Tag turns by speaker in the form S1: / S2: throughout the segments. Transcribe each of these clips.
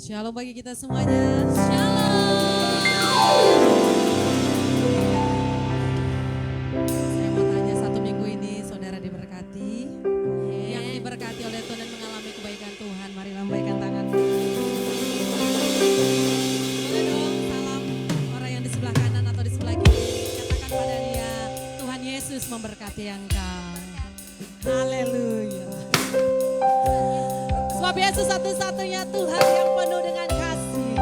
S1: Shalom bagi kita semuanya. Shalom. Saya mau tanya, satu minggu ini saudara diberkati? Yang diberkati oleh Tuhan dan mengalami kebaikan Tuhan, mari lambaikan tangan. Boleh dong salam orang yang di sebelah kanan atau di sebelah kiri. Katakan pada dia, Tuhan Yesus memberkati engkau. Haleluya. Sebab Yesus satu-satunya Tuhan yang penuh dengan kasih.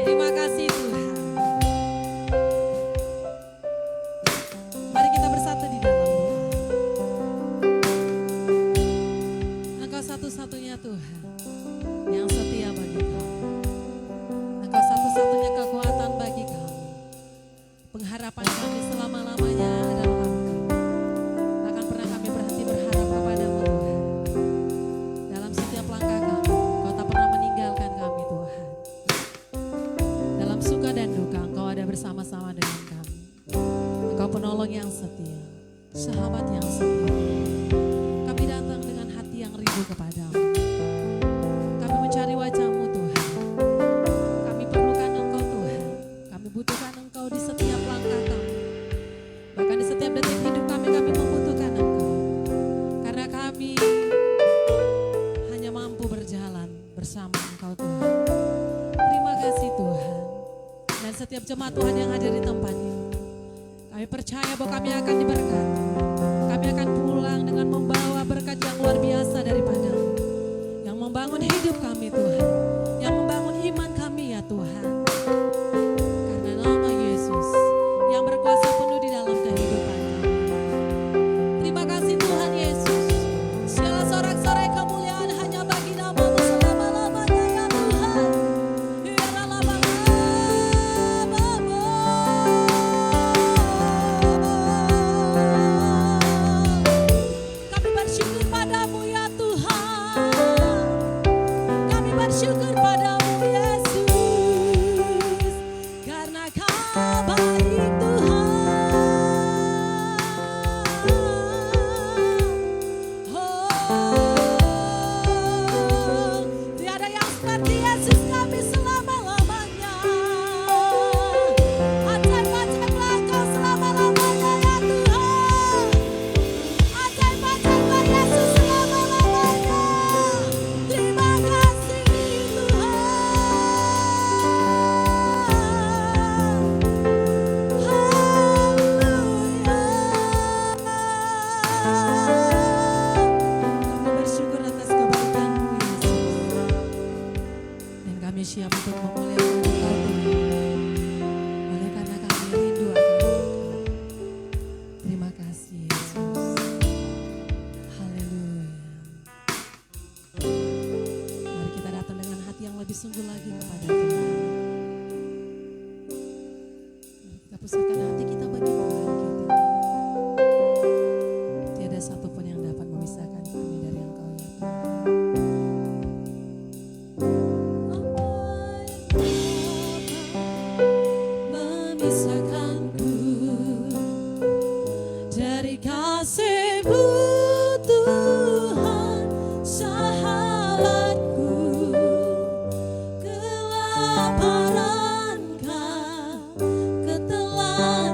S1: Terima kasih Tuhan. Mari kita bersatu di dalam doa. Engkau satu-satunya Tuhan yang setia bagi kami. Engkau satu-satunya kekuatan bagi kami. Pengharapan kami selama-lamanya adalah Engkau. Takkan pernah kami berhenti berharap kepadamu Tuhan. Dalam setiap langkah kami, Engkau tak pernah meninggalkan kami Tuhan. Dalam suka dan duka, Engkau ada bersama-sama dengan kami. Engkau penolong yang setia, sahabat yang setia. Kami datang dengan hati yang rindu kepadamu. Kami mencari wajah-Mu Tuhan. Kami perlukan Engkau Tuhan. Kami butuhkan Engkau di setiap langkah kami. Bahkan di setiap detik hidup kami membutuhkan Engkau. Karena kami hanya mampu berjalan bersama Engkau Tuhan. Terima kasih Tuhan. Dan setiap jemaat Tuhan yang hadir di tempat ini, kami percaya bahwa kami akan diberkati. Kami akan pulang dengan membawa berkat yang luar biasa daripada-Mu, yang membangun hidup kami Tuhan, yang membangun iman kami ya Tuhan. Karena nama Yesus yang berkuasa penuh di dalam kehidupan kami. Terima kasih Tuhan Yesus. Segala sorak-sorai kemuliaan hanya bagi nama-Mu selama-lamanya ya Tuhan. Kami bersyukur padamu ya Tuhan. Kami bersyukur padamu Yesus. Karena Kau baik Tuhan. Oh, tiada yang seperti Yesus kami selama-lamanya. Ajaib-ajaiblah Engkau selama-lamanya ya Tuhan. Ajaib-ajaiblah Yesus selama-lamanya. Terima kasih Tuhan. Kami bersyukur atas kebaikan-Mu Yesus. Dan kami siap untuk memuliakan Engkau Tuhan. Oleh karena kami rindu akan Engkau. Terima kasih Yesus. Haleluya. Mari kita datang dengan hati yang lebih sungguh lagi kepada Tuhan. Mari kita pusatkan hati kita bagi Tuhan kita. Tiada satupun yang dapat memisahkan kami dari Engkau ya Tuhan. Memisahkanku dari kasih-Mu Tuhan, sahabatku. Kelaparan Kau, ketelanjangan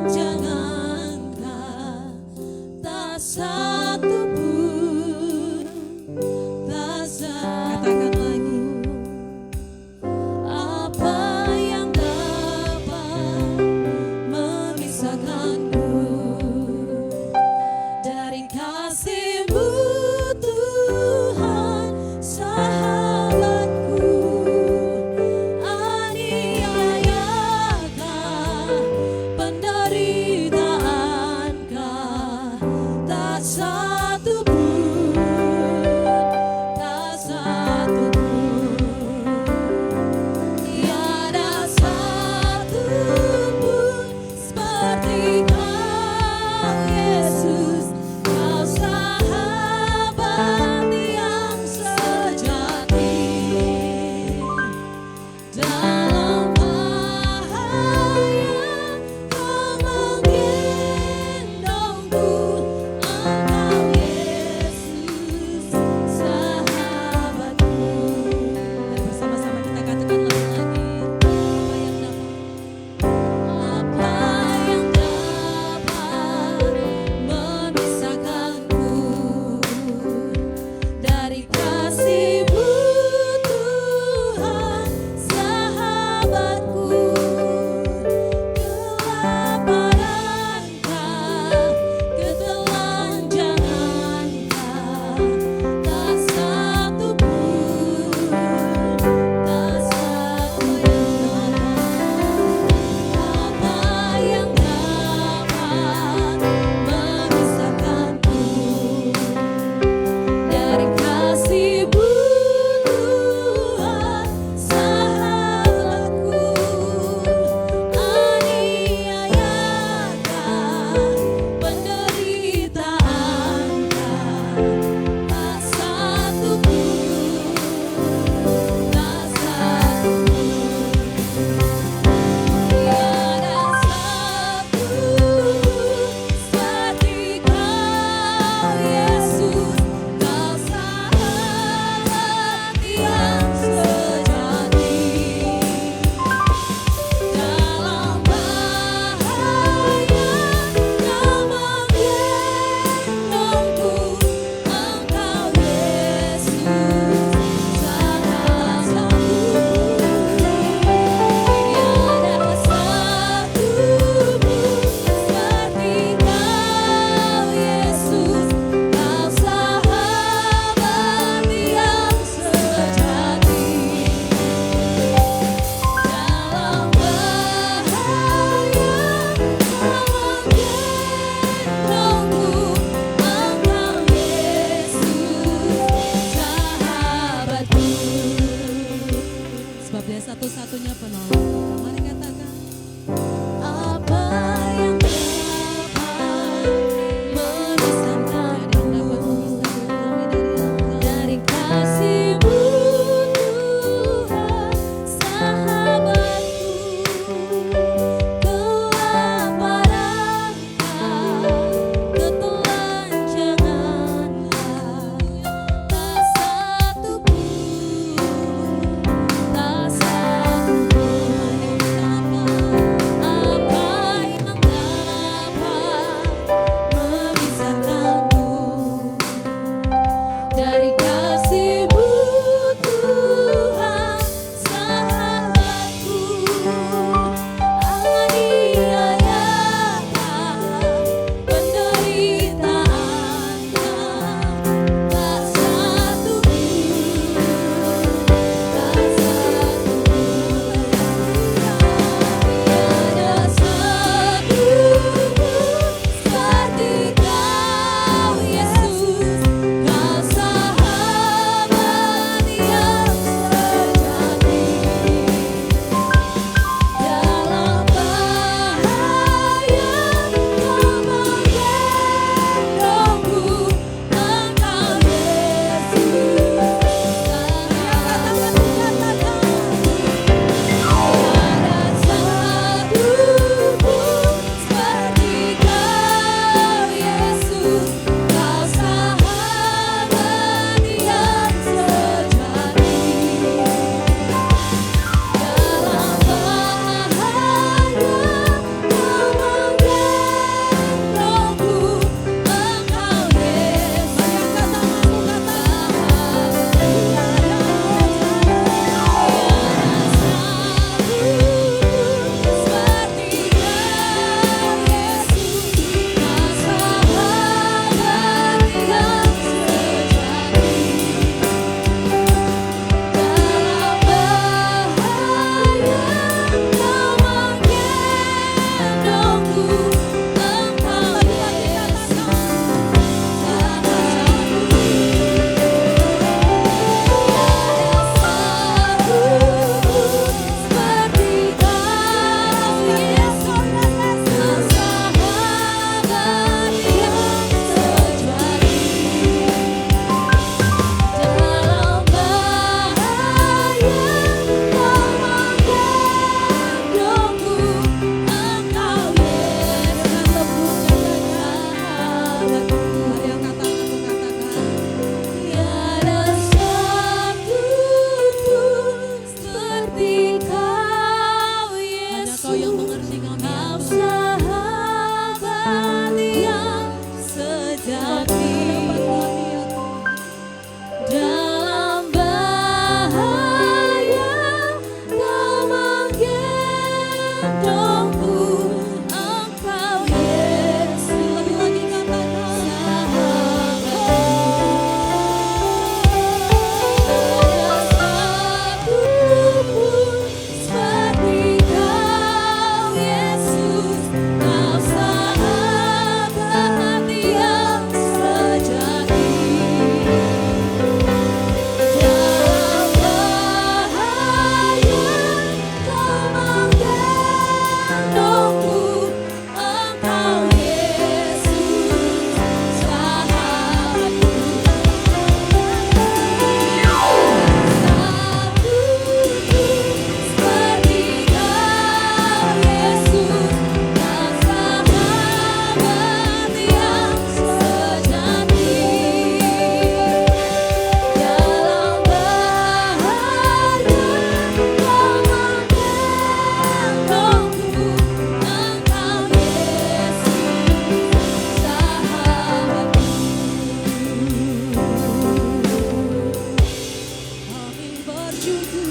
S2: Hallelujah.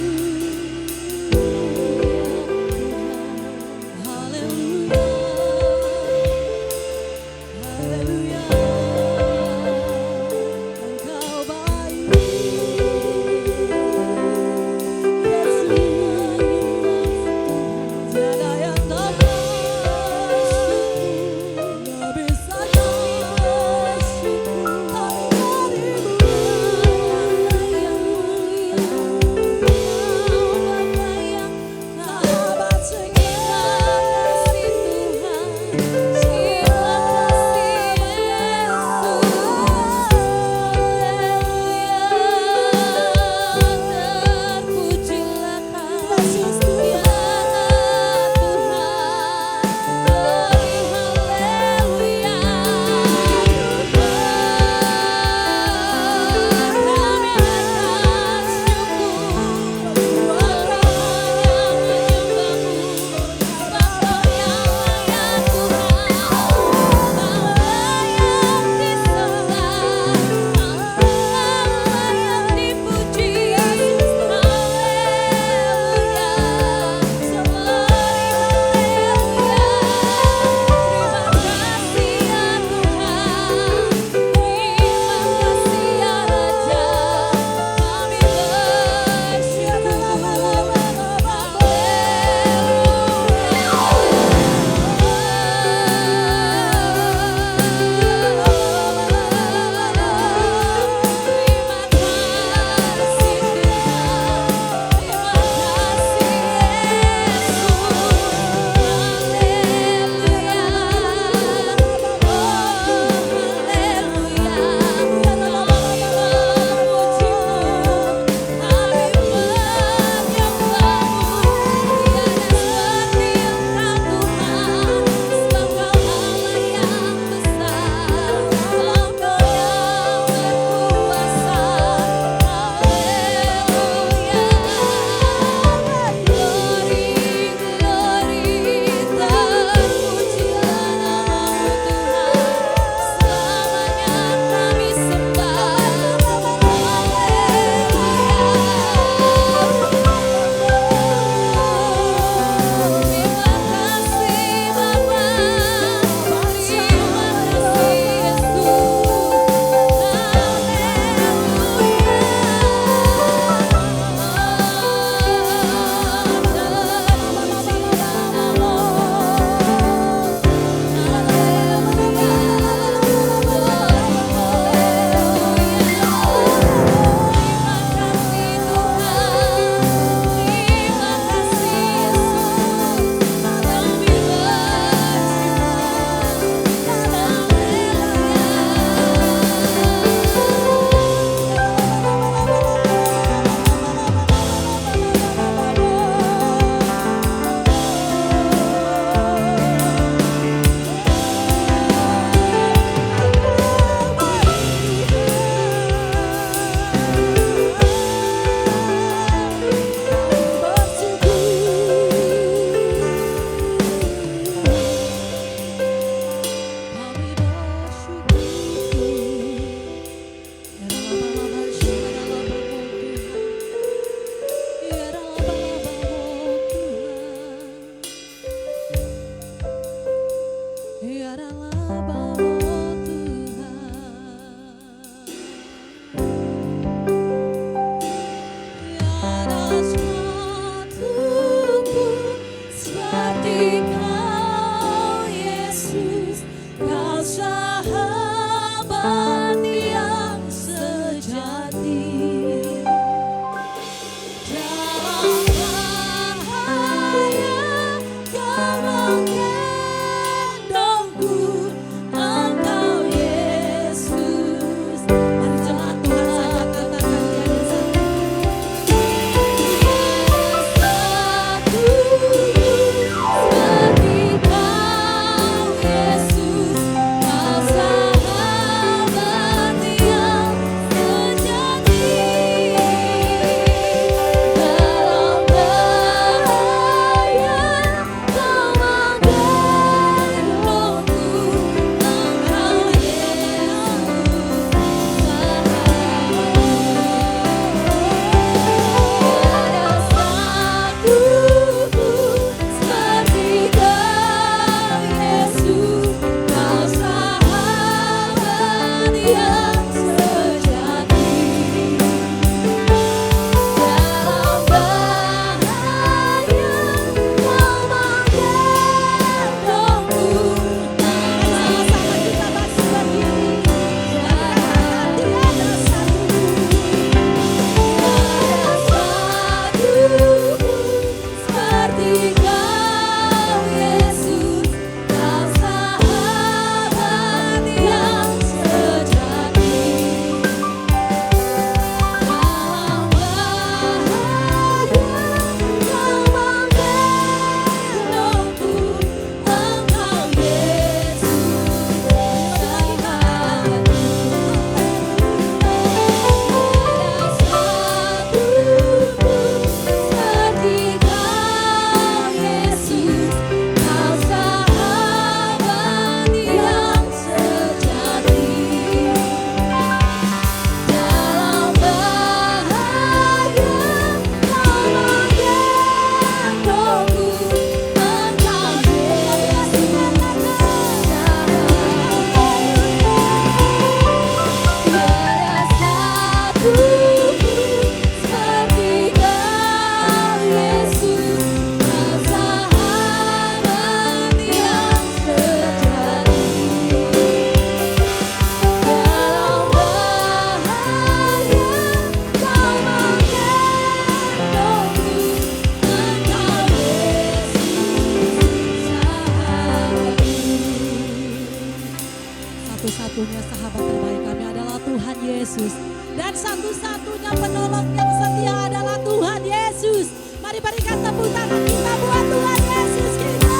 S1: Mari berikan tepuk tangan kita buat Tuhan Yesus kita.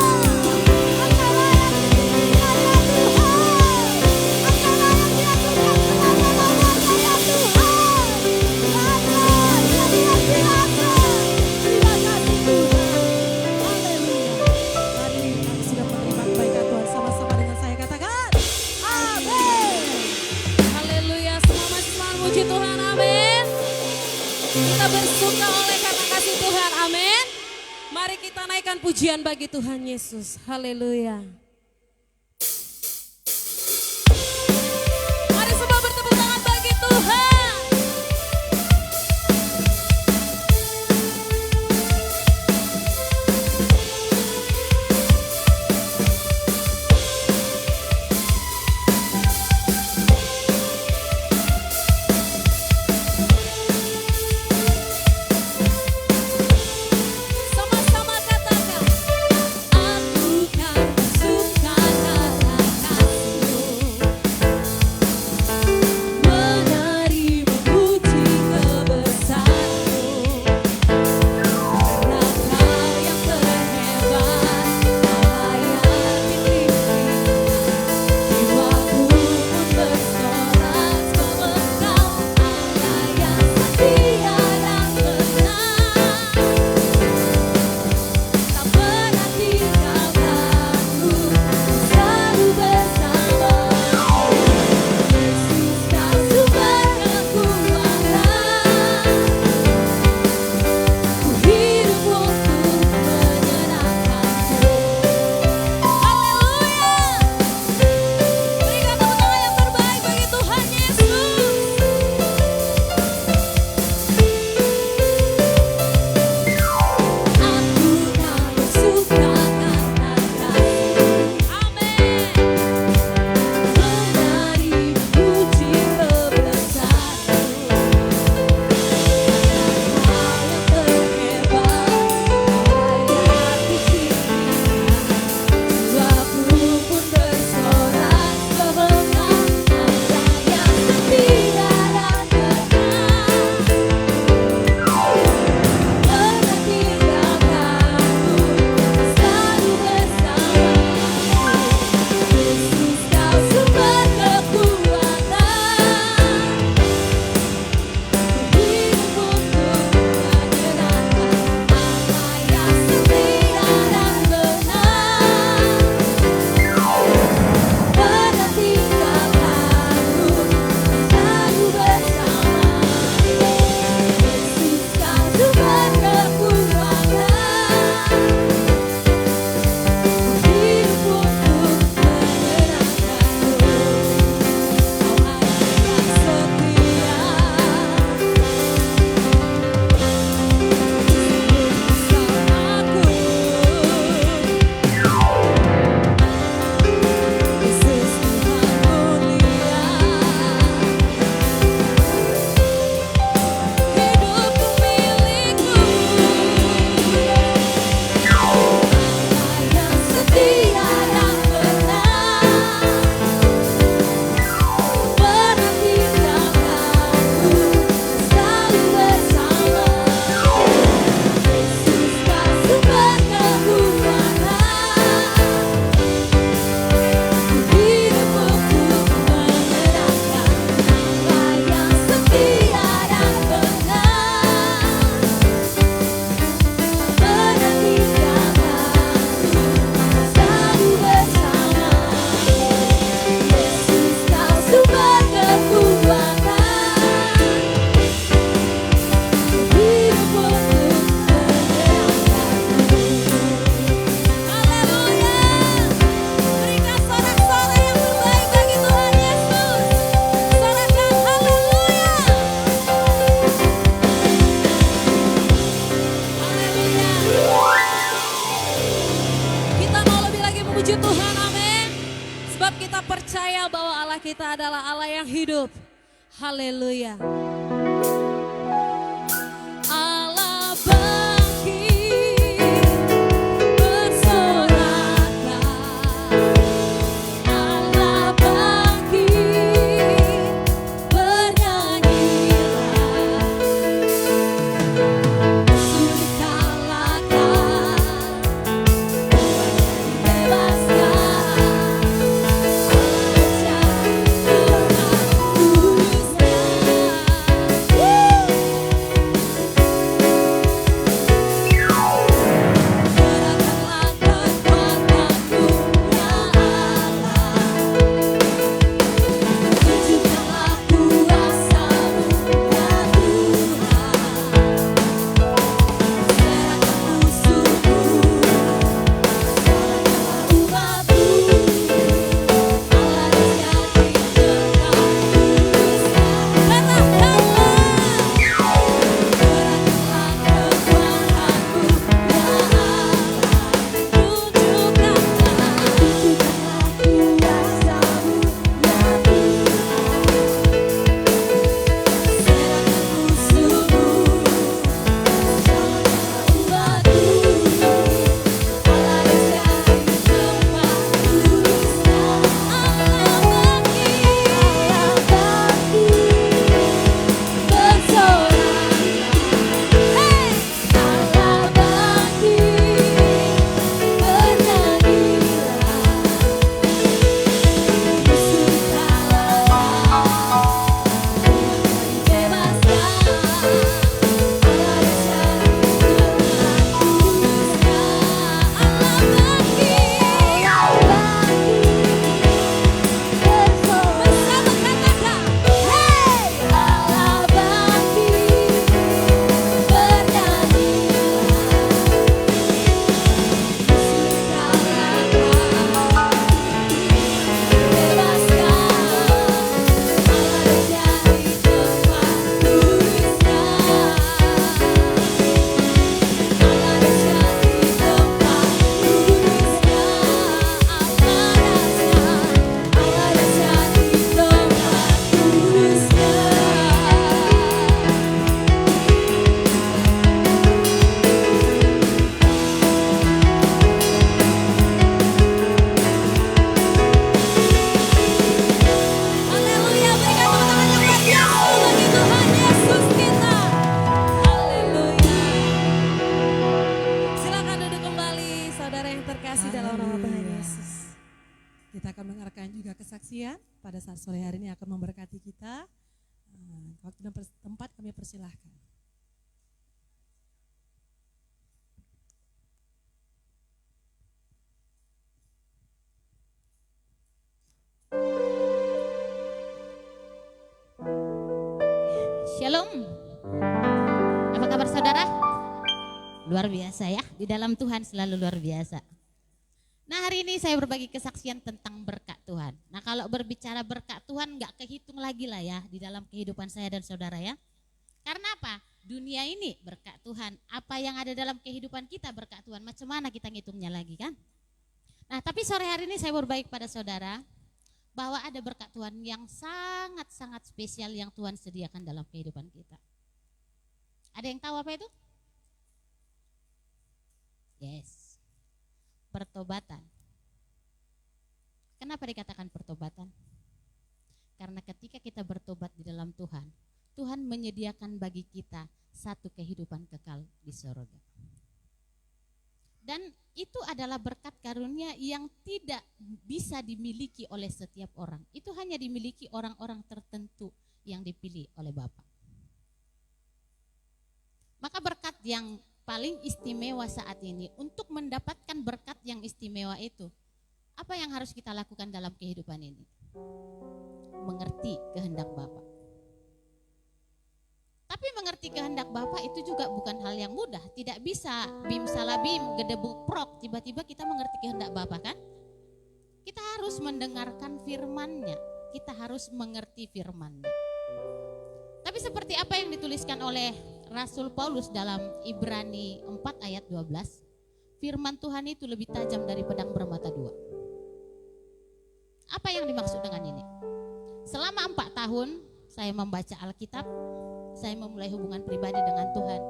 S1: Engkau layak ditinggikan ya Tuhan. Engkau layak diagungkan selama-lamanya ya Tuhan. Tuhan yang luar biasa. Terima kasih Tuhan. Haleluya. Mari kami sudah menerima kebaikan Tuhan, sama-sama dengan saya katakan amin. Haleluya. Semua masih selalu muji Tuhan, amin. Kita bersuka oleh karena kasih Tuhan, amin. Mari kita naikkan pujian bagi Tuhan Yesus, haleluya. Mari semua bertepuk tangan bagi Tuhan. Sama-sama katakan, aku kan bersuka karena kasih-Mu, menerima puji kebesaran-Mu, karena Kau yang terhebat, Allah yang ditinggikan, jiwaku pun bersorak sebab Allah yang setia dan benar. Tak pernah tinggalkanku, selalu bersama. Yesus Kau sumber kekuatan, ku hidup untuk menyenangkan-Mu. Haleluya. Berikan tepuk tangan yang terbaik bagi Tuhan Yesus. Aku kan bersuka karena kasih-Mu, amin. Menerima puji kebesaran-Mu, karena Kau yang terhebat, Allah yang ditinggikan, jiwaku pun bersorak sebab Allah yang setia dan benar. Pernah tinggalkanku, selalu bersama. Yesus Kau sumber kekuatan, ku hidup untuk menyenangkan Allah yang setia dan benar. Pernah tinggalkanku, selalu bersama. Yesus Kau sumber kekuatan, ku hidup untuk menyenangkan-Mu. Kau Allah yang setia, bersamaku. Yesus Tuhan mulia, hidupku milik-Mu. Allah yang setia dan benar, pernah tinggalkanku, selalu bersama. Yesus Kau sumber kekuatan, ku hidup untuk menyenangkan Allah yang setia dan benar. Pernah tinggalkanku, selalu bersama. Yesus Kau sumber kekuatan, ku hidup untuk menyenangkan-Mu. Haleluya. Berikan sorak-sorai yang terbaik bagi Tuhan Yesus. Sorakan haleluya. Haleluya. Kita mau lebih lagi memuji Tuhan, amin. Sebab kita percaya bahwa Allah kita adalah Allah yang hidup. Haleluya. Allah bangkit, bersoraklah. Allah bangkit, bernyanyilah. Sudikala kesaksian pada saat sore hari ini akan memberkati kita. Waktu dan tempat kami persilahkan.
S2: Shalom. Apa kabar saudara? Luar biasa ya, di dalam Tuhan selalu luar biasa. Nah, hari ini saya berbagi kesaksian tentang berkat Tuhan. Nah, kalau berbicara berkat Tuhan nggak kehitung lagi lah ya di dalam kehidupan saya dan saudara ya. Karena apa? Dunia ini berkat Tuhan. Apa yang ada dalam kehidupan kita berkat Tuhan. Macam mana kita ngitungnya lagi kan? Nah, tapi sore hari ini saya berbagi pada saudara bahwa ada berkat Tuhan yang sangat-sangat spesial yang Tuhan sediakan dalam kehidupan kita. Ada yang tahu apa itu? Yes. Pertobatan. Kenapa dikatakan pertobatan? Karena ketika kita bertobat di dalam Tuhan, Tuhan menyediakan bagi kita satu kehidupan kekal di surga. Dan itu adalah berkat karunia yang tidak bisa dimiliki oleh setiap orang. Itu hanya dimiliki orang-orang tertentu yang dipilih oleh Bapa. Maka berkat yang paling istimewa saat ini, untuk mendapatkan berkat yang istimewa itu, apa yang harus kita lakukan dalam kehidupan ini? Mengerti kehendak Bapa. Tapi mengerti kehendak Bapa itu juga bukan hal yang mudah. Tidak bisa bim salabim gedebuk prok tiba-tiba kita mengerti kehendak Bapa kan? Kita harus mendengarkan firman-Nya. Kita harus mengerti firman-Nya. Tapi seperti apa yang dituliskan oleh Rasul Paulus dalam Ibrani 4 ayat 12, firman Tuhan itu lebih tajam dari pedang bermata dua. Apa yang dimaksud dengan ini? Selama 4 tahun saya membaca Alkitab, saya memulai hubungan pribadi dengan Tuhan,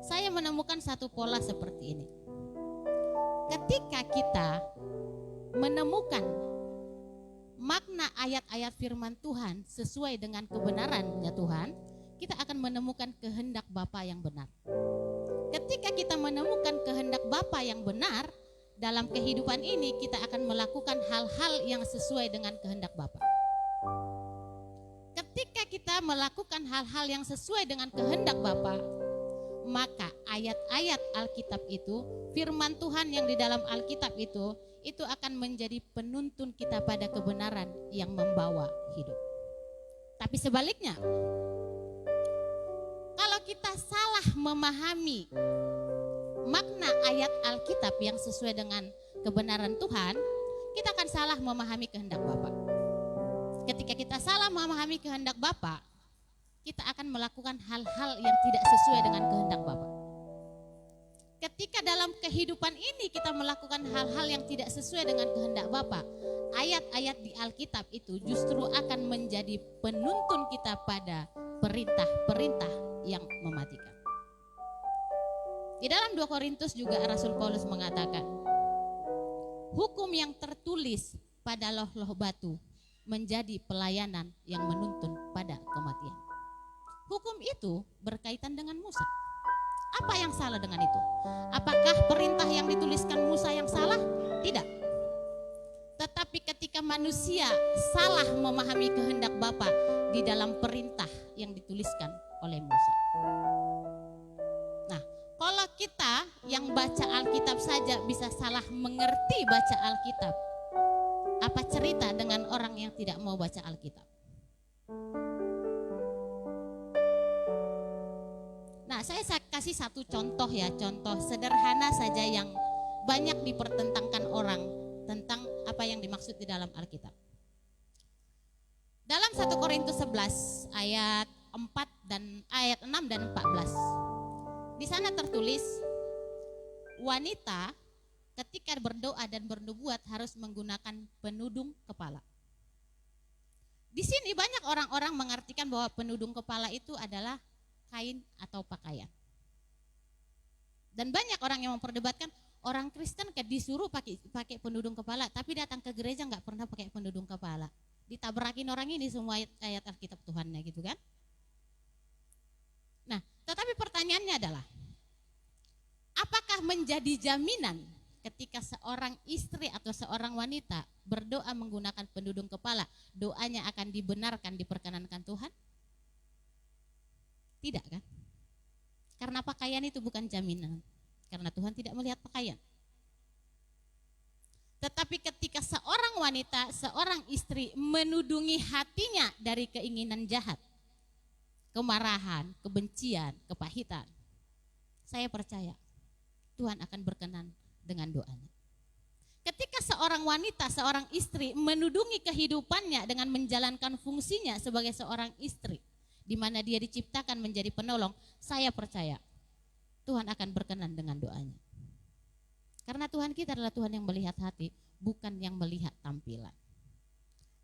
S2: saya menemukan satu pola seperti ini. Ketika kita menemukan makna ayat-ayat firman Tuhan sesuai dengan kebenarannya Tuhan, kita akan menemukan kehendak Bapa yang benar. Ketika kita menemukan kehendak Bapa yang benar dalam kehidupan ini, kita akan melakukan hal-hal yang sesuai dengan kehendak Bapa. Ketika kita melakukan hal-hal yang sesuai dengan kehendak Bapa, maka ayat-ayat Alkitab itu, firman Tuhan yang di dalam Alkitab itu akan menjadi penuntun kita pada kebenaran yang membawa hidup. Tapi sebaliknya, kalau kita salah memahami makna ayat Alkitab yang sesuai dengan kebenaran Tuhan, kita akan salah memahami kehendak Bapa. Ketika kita salah memahami kehendak Bapa, kita akan melakukan hal-hal yang tidak sesuai dengan kehendak Bapa. Ketika dalam kehidupan ini kita melakukan hal-hal yang tidak sesuai dengan kehendak Bapa, ayat-ayat di Alkitab itu justru akan menjadi penuntun kita pada perintah-perintah yang mematikan. Di dalam 2 Korintus juga Rasul Paulus mengatakan, hukum yang tertulis pada loh-loh batu menjadi pelayanan yang menuntun pada kematian. Hukum itu berkaitan dengan Musa. Apa yang salah dengan itu? Apakah perintah yang dituliskan Musa yang salah? Tidak. Tetapi ketika manusia salah memahami kehendak Bapa di dalam perintah yang dituliskan oleh Musa. Nah, kalau kita yang baca Alkitab saja bisa salah mengerti baca Alkitab, apa cerita dengan orang yang tidak mau baca Alkitab? Nah, saya kasih satu contoh ya, contoh sederhana saja yang banyak dipertentangkan orang tentang apa yang dimaksud di dalam Alkitab. Dalam 1 Korintus 11 ayat 6 dan 14. Di sana tertulis, wanita ketika berdoa dan bernubuat harus menggunakan penudung kepala. Di sini banyak orang-orang mengartikan bahwa penudung kepala itu adalah kain atau pakaian. Dan banyak orang yang memperdebatkan, orang Kristen disuruh pakai penudung kepala, tapi datang ke gereja nggak pernah pakai penudung kepala. Ditabrakin orang ini semua ayat Alkitab Tuhannya gitu kan. Nah, tetapi pertanyaannya adalah, apakah menjadi jaminan ketika seorang istri atau seorang wanita berdoa menggunakan pendudung kepala, doanya akan dibenarkan, diperkenankan Tuhan? Tidak kan? Karena pakaian itu bukan jaminan. Karena Tuhan tidak melihat pakaian. Tetapi ketika seorang wanita, seorang istri menudungi hatinya dari keinginan jahat, kemarahan, kebencian, kepahitan, saya percaya Tuhan akan berkenan dengan doanya. Ketika seorang wanita, seorang istri menudungi kehidupannya dengan menjalankan fungsinya sebagai seorang istri, di mana dia diciptakan menjadi penolong, saya percaya Tuhan akan berkenan dengan doanya. Karena Tuhan kita adalah Tuhan yang melihat hati, bukan yang melihat tampilan.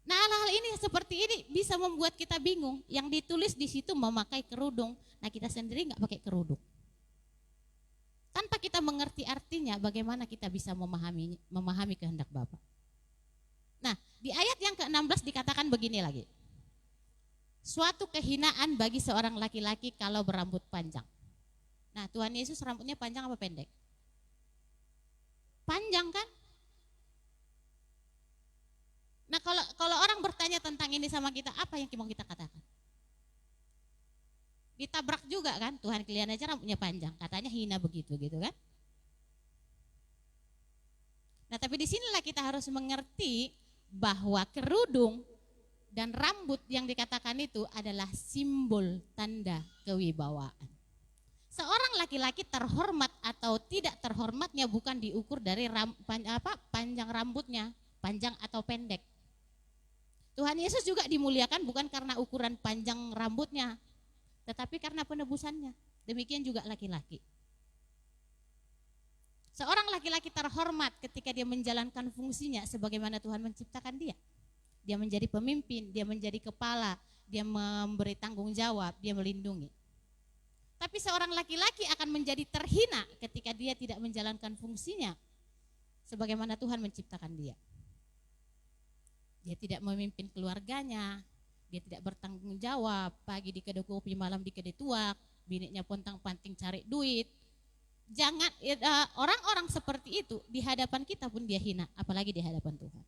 S2: Nah, hal-hal ini seperti ini bisa membuat kita bingung. Yang ditulis di situ memakai kerudung, nah kita sendiri nggak pakai kerudung. Tanpa kita mengerti artinya, bagaimana kita bisa memahami kehendak Bapa. Nah, di ayat yang ke-16 dikatakan begini lagi. Suatu kehinaan bagi seorang laki-laki kalau berambut panjang. Nah, Tuhan Yesus rambutnya panjang apa pendek? Panjang kan? Nah, kalau orang bertanya tentang ini sama kita, apa yang mau kita katakan? Ditabrak juga kan, Tuhan kalian aja rambutnya panjang, katanya hina begitu gitu kan. Nah, tapi disinilah kita harus mengerti bahwa kerudung dan rambut yang dikatakan itu adalah simbol tanda kewibawaan. Seorang laki-laki terhormat atau tidak terhormatnya bukan diukur dari panjang rambutnya, panjang atau pendek. Tuhan Yesus juga dimuliakan bukan karena ukuran panjang rambutnya, tetapi karena penebusannya. Demikian juga laki-laki. Seorang laki-laki terhormat ketika dia menjalankan fungsinya sebagaimana Tuhan menciptakan dia. Dia menjadi pemimpin, dia menjadi kepala, dia memberi tanggung jawab, dia melindungi. Tapi seorang laki-laki akan menjadi terhina ketika dia tidak menjalankan fungsinya sebagaimana Tuhan menciptakan dia. Dia tidak memimpin keluarganya, dia tidak bertanggung jawab, pagi di kedai kopi, malam di kedai tuak, biniknya pontang-panting cari duit. Jangan orang-orang seperti itu di hadapan kita pun dia hina, apalagi di hadapan Tuhan.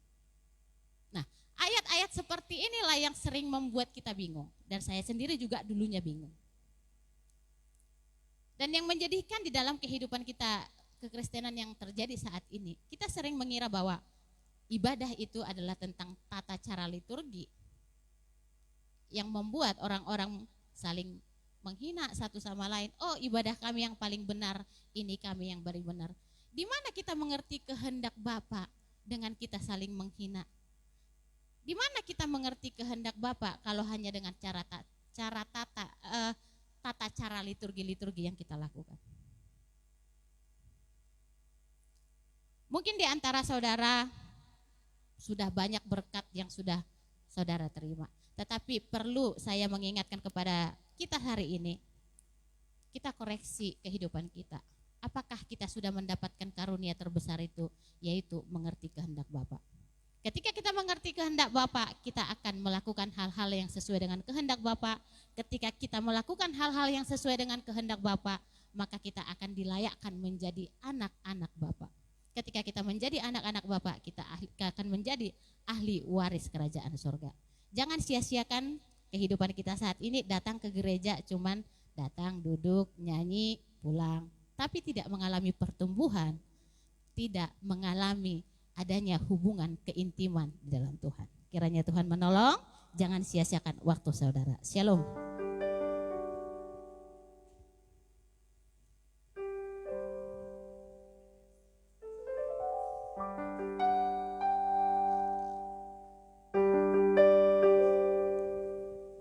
S2: Nah, ayat-ayat seperti inilah yang sering membuat kita bingung, dan saya sendiri juga dulunya bingung. Dan yang menjadikan di dalam kehidupan kita kekristenan yang terjadi saat ini, kita sering mengira bahwa ibadah itu adalah tentang tata cara liturgi yang membuat orang-orang saling menghina satu sama lain. Oh, ibadah kami yang paling benar, ini kami yang paling benar. Di mana kita mengerti kehendak Bapa dengan kita saling menghina? Di mana kita mengerti kehendak Bapa kalau hanya dengan tata cara liturgi yang kita lakukan? Mungkin di antara saudara sudah banyak berkat yang sudah saudara terima. Tetapi perlu saya mengingatkan kepada kita hari ini, kita koreksi kehidupan kita. Apakah kita sudah mendapatkan karunia terbesar itu, yaitu mengerti kehendak Bapa. Ketika kita mengerti kehendak Bapa, kita akan melakukan hal-hal yang sesuai dengan kehendak Bapa. Ketika kita melakukan hal-hal yang sesuai dengan kehendak Bapa, maka kita akan dilayakkan menjadi anak-anak Bapa. Ketika kita menjadi anak-anak Bapa, kita akan menjadi ahli waris kerajaan surga. Jangan sia-siakan kehidupan kita saat ini, datang ke gereja cuman datang, duduk, nyanyi, pulang, tapi tidak mengalami pertumbuhan, tidak mengalami adanya hubungan keintiman di dalam Tuhan. Kiranya Tuhan menolong, jangan sia-siakan waktu saudara. Shalom.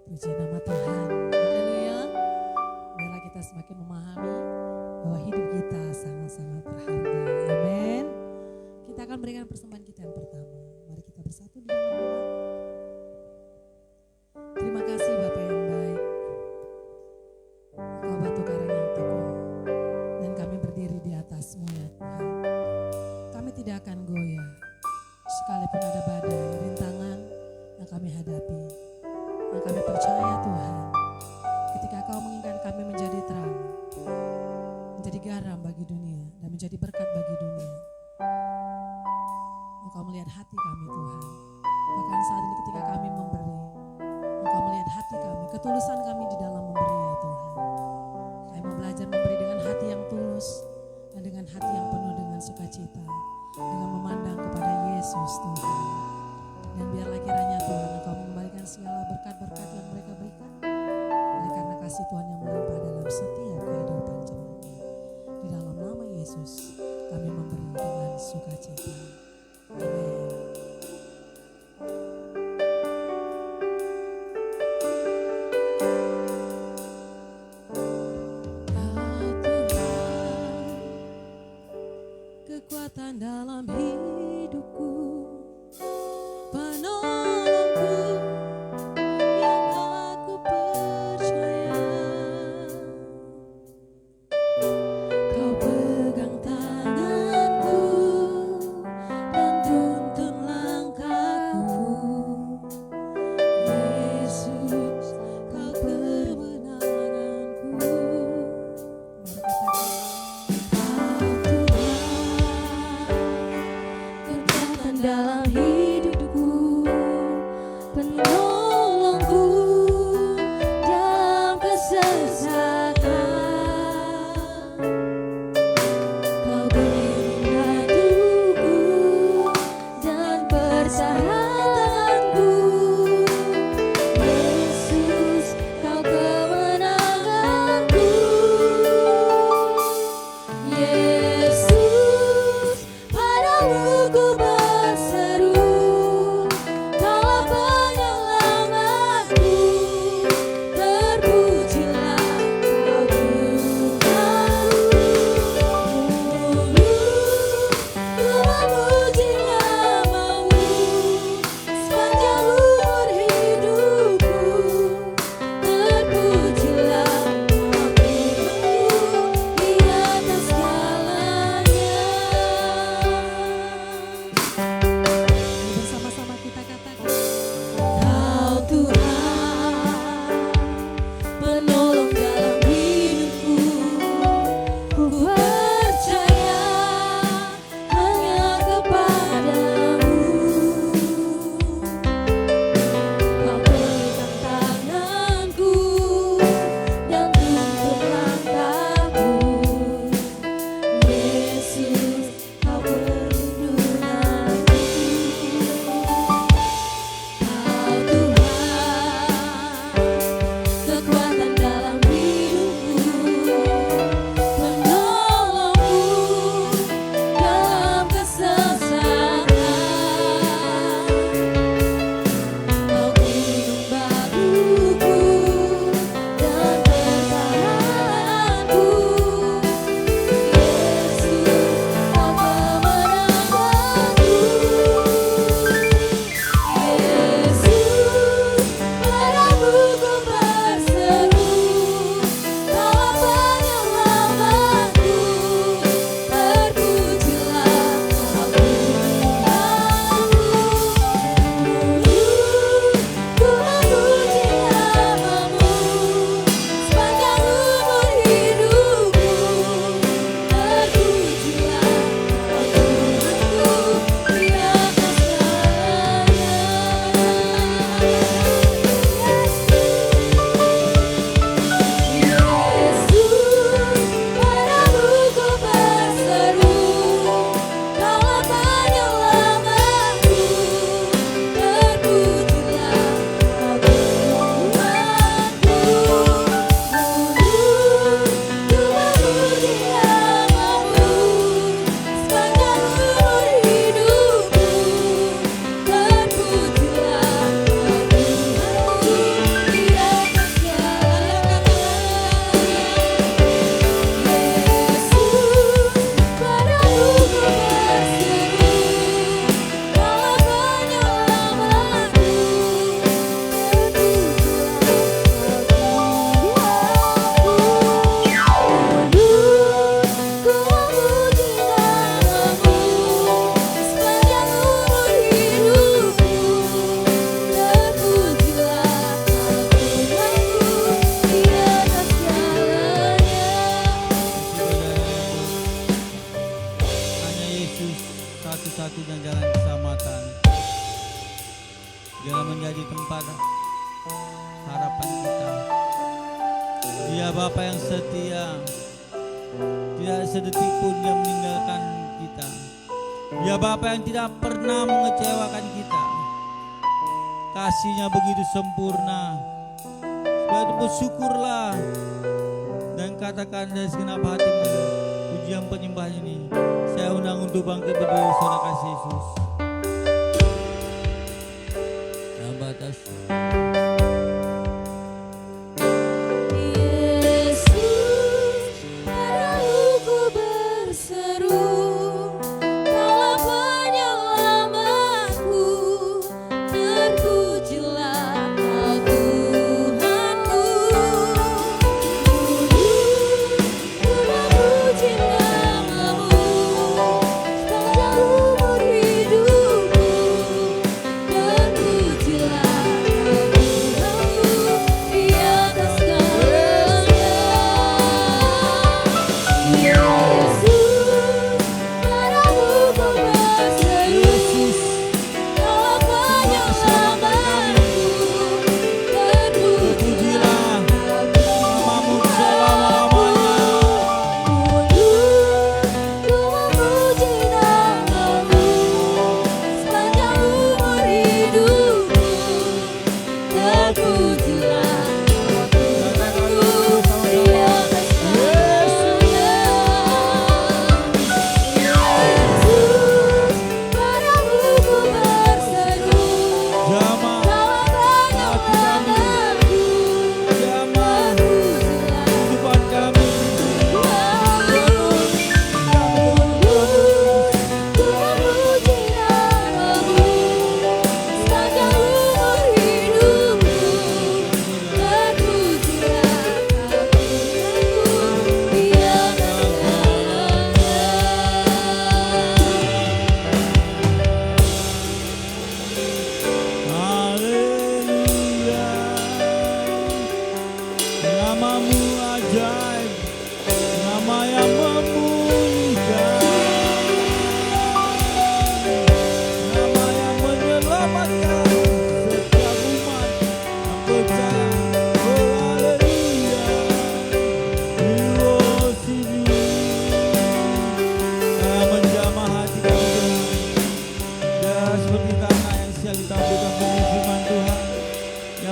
S1: Puji nama Tuhan. Haleluya. Biarlah kita semakin memahami bahwa hidup kita sangat-sangat berharga. Amin. Kita akan berikan persembahan kita yang pertama. Mari kita bersatu di dalam doa. Terima kasih Bapa yang baik. Engkau batu karang yang teguh, dan kami berdiri di atas-Mu ya Tuhan. Kami tidak akan goyah sekalipun ada badai, rintangan yang kami hadapi. Yang kami percaya Tuhan, ketika Kau menginginkan kami menjadi terang, menjadi garam bagi dunia, dan menjadi berkat bagi dunia, melihat hati kami Tuhan. Bahkan saat ini ketika kami memberi, Engkau melihat hati kami, ketulusan kami di dalam memberi ya Tuhan. Kami mau belajar memberi dengan hati yang tulus dan dengan hati yang penuh dengan sukacita, dengan memandang kepada Yesus Tuhan. Dan biarlah kiranya Tuhan Engkau mengembalikan segala berkat-berkat yang mereka berikan, oleh karena kasih Tuhan yang melimpah dalam setiap kehidupan jemaat. Di dalam nama Yesus kami memberi dengan sukacita. Amin. Kekuatan dalam hidupku, penolongku yang aku percaya. Kau pegang tanganku dan tuntun langkahku. Yesus, kau kemenanganku. Kekuatan dalam hidupku, penolongku dalam kesesakan. Kau beri hatiku dan persahabatku. Yesus, kau kemenanganku. Yesus, padamu ku berseru, Kaulah penyelamatku. Terpujilah Kau Tuhanku. Ku memuji namamu sepanjang umur hidupku. Terpujilah Kau Tuhanku di atas segalanya. Bersama-sama kita katakan, Kau Tuhan, penolong dalam hidupku. Ku percaya hanya kepadamu. Kau pegang tanganku dan tuntun langkahku. Yesus, kau perlindunganku. Kau Tuhan, kekuatan dalam hidupku, penolongku
S3: tidak sedetik pun Dia meninggalkan kita. Dia Bapa yang tidak pernah mengecewakan kita. Kasih-Nya begitu sempurna. Sebab itu bersyukurlah dan katakan dari segenap hatimu, pujian penyembahan ini saya undang untuk bangkit berdiri, saudara kasih Yesus. Yang batas.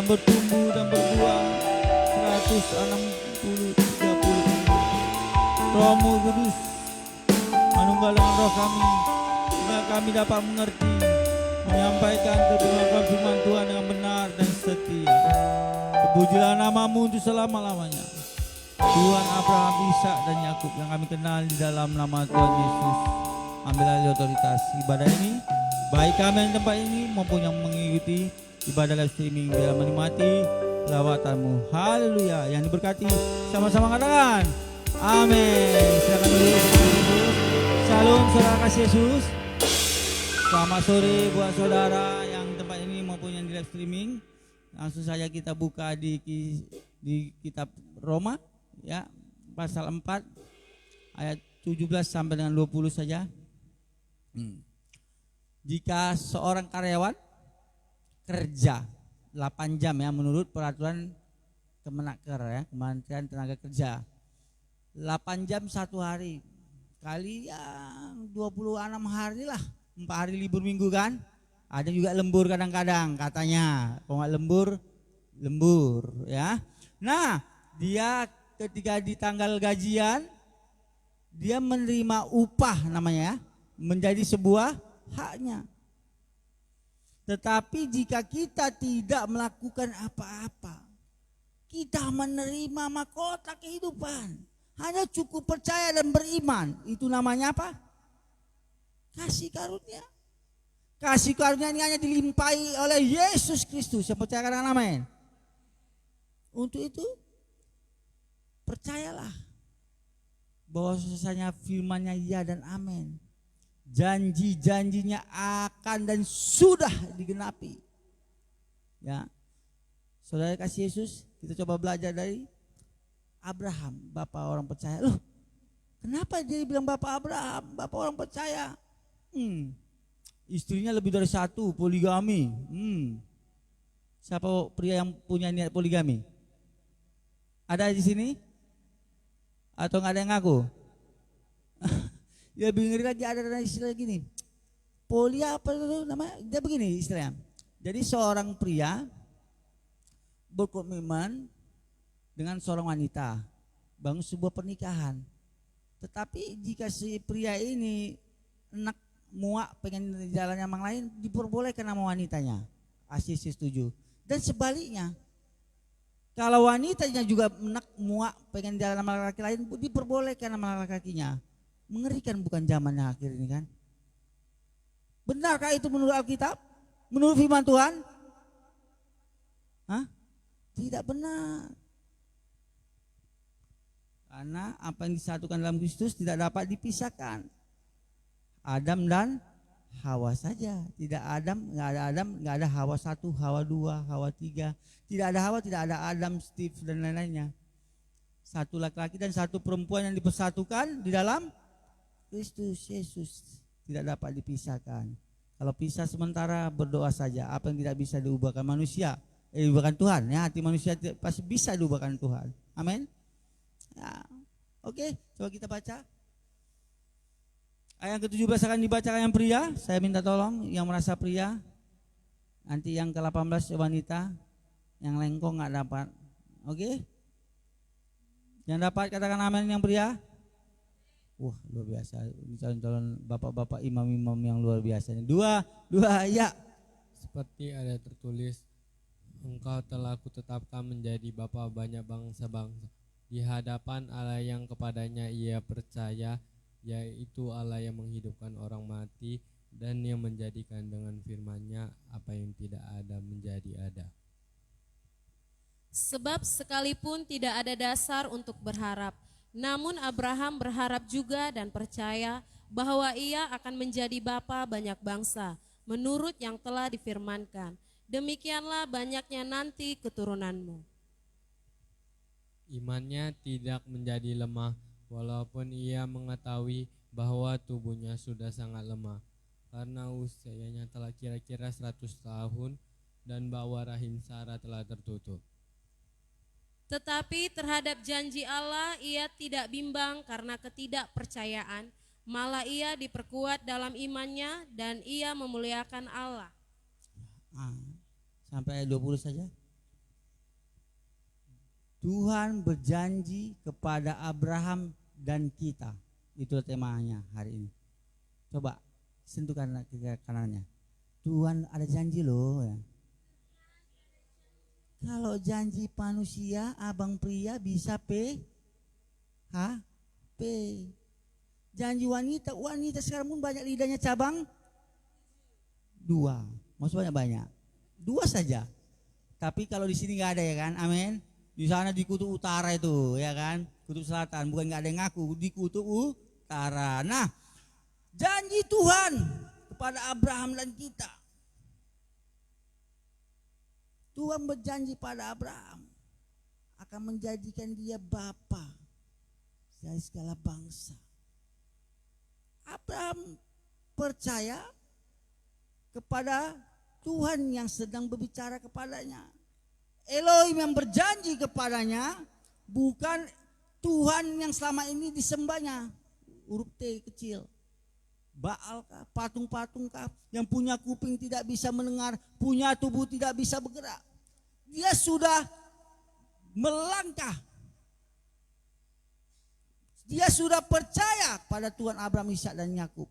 S3: Bertumbuh dan berbuah 160, 30. Rohmu Kudus menunggal dengan roh kami, sehingga kami dapat mengerti, menyampaikan kebenaran firman Tuhan dengan benar dan setia. Terpujilah nama-Mu untuk selama-lamanya, Tuhan Abraham, Ishak dan Yakub yang kami kenal di dalam nama Tuhan Yesus. Ambil alih otoritas ibadah ini, baik kami yang tempat ini maupun yang mengikuti ibadah live streaming, biar menikmati lawatanmu. Haleluya. Yang diberkati sama-sama katakan amin. Silakan duduk. Shalom saudara kasih Yesus. Selamat sore buat saudara yang tempat ini maupun yang di live streaming. Langsung saja kita buka di kitab Roma ya, pasal 4 ayat 17 sampai dengan 20 saja. Jika seorang karyawan kerja 8 jam ya, menurut peraturan Kemenaker ya, Kementerian Tenaga Kerja, 8 jam satu hari kali yang 26 hari lah, 4 hari libur minggu kan, ada juga lembur kadang-kadang katanya, kalau nggak lembur ya. Nah dia ketika di tanggal gajian dia menerima upah namanya ya, menjadi sebuah haknya. Tetapi jika kita tidak melakukan apa-apa, kita menerima mahkota kehidupan. Hanya cukup percaya dan beriman. Itu namanya apa? Kasih karunia. Kasih karunia ini hanya dilimpahi oleh Yesus Kristus. Yang percaya katakan amin. Untuk itu percayalah bahwa sesanya firman-Nya ya dan amin. Janji-janjinya akan dan sudah digenapi. Ya, saudara kasih Yesus, kita coba belajar dari Abraham, bapak orang percaya. Loh, kenapa dia bilang bapak Abraham, bapak orang percaya? Istrinya lebih dari satu, poligami. Siapa pria yang punya niat poligami? Ada di sini? Atau nggak ada yang ngaku?
S4: Ya lebih ngeri lagi ada istilah gini. Polia apa itu namanya? Dia begini istilahnya. Jadi seorang pria berkomitmen dengan seorang wanita, bangun sebuah pernikahan. Tetapi jika si pria ini enak muak pengen jalan yang lain, diperbolehkan sama wanitanya. Asyik setuju. Dan sebaliknya, kalau wanitanya juga enak muak pengen jalan sama laki-laki lain, diperbolehkan sama laki-lakinya. Mengerikan bukan zamannya akhir ini kan? Benarkah itu menurut Alkitab? Menurut firman Tuhan? Hah? Tidak benar. Karena apa yang disatukan dalam Kristus tidak dapat dipisahkan. Adam dan Hawa saja. Tidak Adam, nggak ada Hawa 1, Hawa 2, Hawa 3. Tidak ada Hawa, tidak ada Adam, Steve dan lain-lainnya. Satu laki-laki dan satu perempuan yang dipersatukan di dalam Kristus Yesus, tidak dapat dipisahkan. Kalau pisah sementara berdoa saja. Apa yang tidak bisa diubahkan manusia, diubahkan Tuhan. Ya, hati manusia pasti bisa diubahkan Tuhan. Amin. Ya. Oke, coba kita baca. Ayat ke-17 akan dibacakan yang pria. Saya minta tolong yang merasa pria. Nanti yang ke-18 wanita. Yang lengkong nggak dapat. Oke. Yang dapat katakan amin yang pria. Wah, luar biasa. Calon-calon bapak-bapak imam-imam yang luar biasa. Dua ya.
S5: Seperti ada tertulis, engkau telah kutetapkan menjadi bapa banyak bangsa-bangsa di hadapan Allah yang kepadanya ia percaya, yaitu Allah yang menghidupkan orang mati dan yang menjadikan dengan firman-Nya apa yang tidak ada menjadi ada.
S6: Sebab sekalipun tidak ada dasar untuk berharap, namun Abraham berharap juga dan percaya bahwa ia akan menjadi bapa banyak bangsa, menurut yang telah difirmankan. Demikianlah banyaknya nanti keturunanmu.
S5: Imannya tidak menjadi lemah, walaupun ia mengetahui bahwa tubuhnya sudah sangat lemah, karena usianya telah kira-kira 100 tahun dan bahwa rahim Sarah telah tertutup.
S6: Tetapi terhadap janji Allah ia tidak bimbang karena ketidakpercayaan, malah ia diperkuat dalam imannya dan ia memuliakan Allah.
S4: Sampai ayat 20 saja. Tuhan berjanji kepada Abraham dan kita. Itu temanya hari ini. Coba sentuhkan ke kanannya. Tuhan ada janji loh ya. Kalau janji manusia, abang pria bisa P. Janji wanita sekarang pun banyak lidahnya cabang 2. Maksudnya banyak. 2 saja. Tapi kalau di sini nggak ada ya kan, amin. Di sana di kutub utara itu ya kan, kutub selatan. Bukan nggak ada yang ngaku di kutub utara. Nah, janji Tuhan kepada Abraham dan kita. Tuhan berjanji pada Abraham akan menjadikan dia bapa dari segala bangsa. Abraham percaya kepada Tuhan yang sedang berbicara kepadanya. Elohim yang berjanji kepadanya, bukan Tuhan yang selama ini disembahnya. Huruf T kecil. Baal kah, patung-patung kah, yang punya kuping tidak bisa mendengar, punya tubuh tidak bisa bergerak. Dia sudah melangkah. Dia sudah percaya pada Tuhan Abraham, Ishak dan Yakub.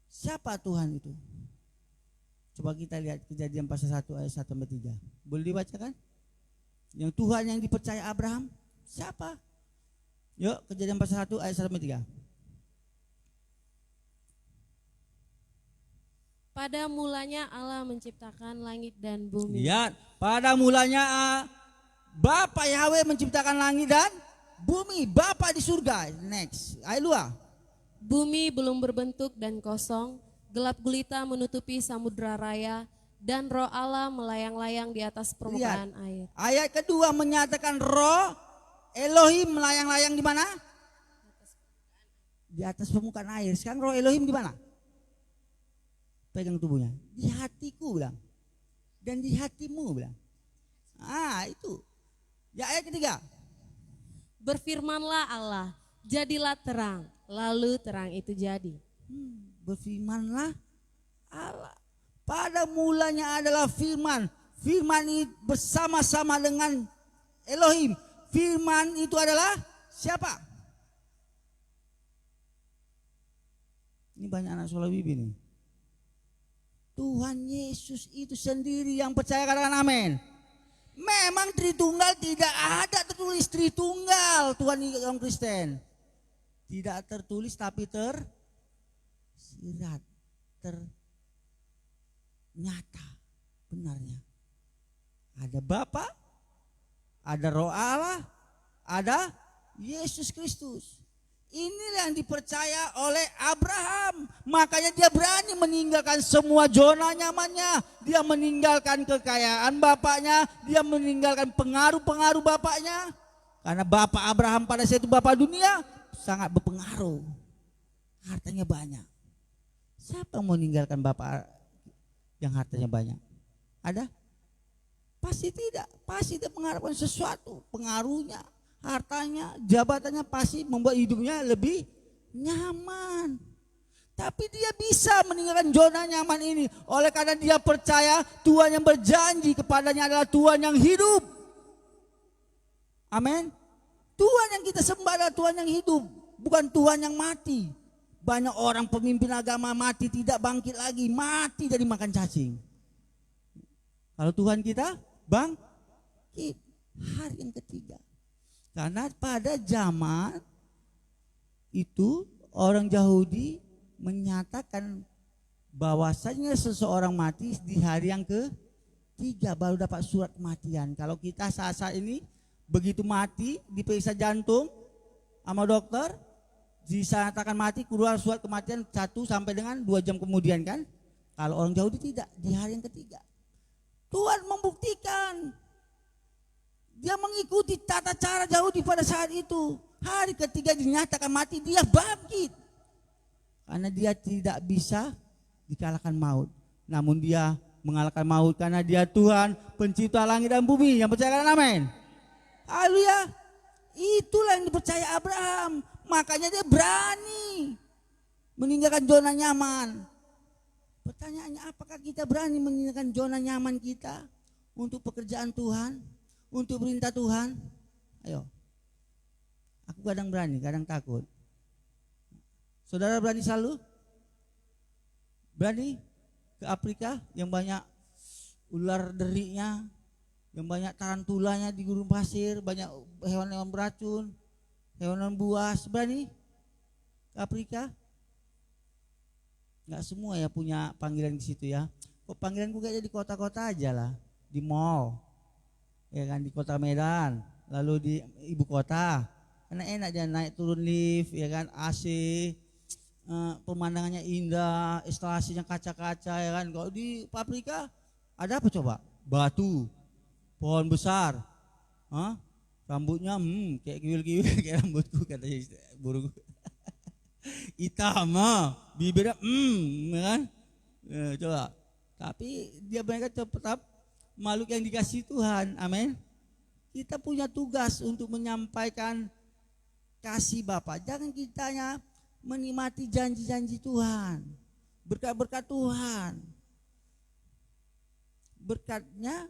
S4: Siapa Tuhan itu? Coba kita lihat Kejadian pasal 1 ayat 1 sampai 3. Boleh dibacakan? Yang Tuhan yang dipercaya Abraham siapa? Yuk, Kejadian pasal 1 ayat 1 sampai 3.
S6: Pada mulanya Allah menciptakan langit dan bumi.
S4: Lihat, pada mulanya Bapa Yahweh menciptakan langit dan bumi. Bapa di surga. Next, ayat 2.
S6: Bumi belum berbentuk dan kosong, gelap gulita menutupi samudra raya, dan roh Allah melayang-layang di atas permukaan air.
S4: Ayat kedua menyatakan roh Elohim melayang-layang di mana? Di atas permukaan air. Sekarang roh Elohim di mana? Pegang tubuhnya. Di hatiku bilang. Dan di hatimu bilang. Itu. Ya ayat ketiga.
S6: Berfirmanlah Allah, jadilah terang, lalu terang itu jadi.
S4: Berfirmanlah Allah. Pada mulanya adalah firman. Firman itu bersama-sama dengan Elohim. Firman itu adalah siapa? Ini banyak anak sekolah bibi nih. Tuhan Yesus itu sendiri yang percaya, katakan amin. Memang Tritunggal tidak ada tertulis Tritunggal Tuhan orang Kristen. Tidak tertulis tapi tersirat, ternyata benarnya. Ada Bapa, ada Roh Allah, ada Yesus Kristus. Inilah yang dipercaya oleh Abraham. Makanya dia berani meninggalkan semua zona nyamannya. Dia meninggalkan kekayaan bapaknya. Dia meninggalkan pengaruh-pengaruh bapaknya. Karena bapak Abraham pada saat itu bapak dunia sangat berpengaruh. Hartanya banyak. Siapa yang meninggalkan bapak yang hartanya banyak? Ada? Pasti tidak. Pasti dia mengharapkan sesuatu. Pengaruhnya, hartanya, jabatannya pasti membuat hidupnya lebih nyaman. Tapi dia bisa meninggalkan zona nyaman ini oleh karena dia percaya Tuhan yang berjanji kepadanya adalah Tuhan yang hidup. Amin. Tuhan yang kita sembah adalah Tuhan yang hidup, bukan Tuhan yang mati. Banyak orang pemimpin agama mati tidak bangkit lagi, mati dari makan cacing. Kalau Tuhan kita bangkit hari yang ketiga. Karena pada zaman itu orang Yahudi menyatakan bahwasanya seseorang mati di hari yang ketiga baru dapat surat kematian. Kalau kita saat ini begitu mati diperiksa jantung sama dokter disatakan mati, keluar surat kematian 1 sampai dengan 2 jam kemudian kan. Kalau orang Yahudi tidak, di hari yang ketiga. Tuhan membuktikan. Dia mengikuti tata cara Yahudi pada saat itu. Hari ketiga dinyatakan mati, dia bangkit. Karena dia tidak bisa dikalahkan maut. Namun dia mengalahkan maut karena dia Tuhan pencipta langit dan bumi. Yang percaya kan amin. Haleluya. Itulah yang dipercaya Abraham. Makanya dia berani meninggalkan zona nyaman. Pertanyaannya, apakah kita berani meninggalkan zona nyaman kita untuk pekerjaan Tuhan, untuk perintah Tuhan? Ayo. Aku kadang berani, kadang takut. Saudara berani selalu? Berani ke Afrika yang banyak ular deriknya, yang banyak tarantulanya di gurun pasir, banyak hewan-hewan beracun, hewan buas, berani ke Afrika? Nggak semua ya punya panggilan di situ ya. Kok panggilanku kayaknya di kota-kota aja lah, di mall, ya kan, di kota Medan, lalu di ibu kota. Karena enak dia naik turun lift, ya kan, AC, pemandangannya indah, instalasinya kaca-kaca, ya kan. Kalau di Afrika ada apa coba? Batu, pohon besar, rambutnya kayak kiwil-kiwil kayak rambutku katanya burung. Hitam, bibirnya kan? Coba. Tapi dia mereka tetap makhluk yang dikasih Tuhan, amin. Kita punya tugas untuk menyampaikan kasih Bapa. Jangan kitanya menikmati janji-janji Tuhan, berkat-berkat Tuhan. Berkatnya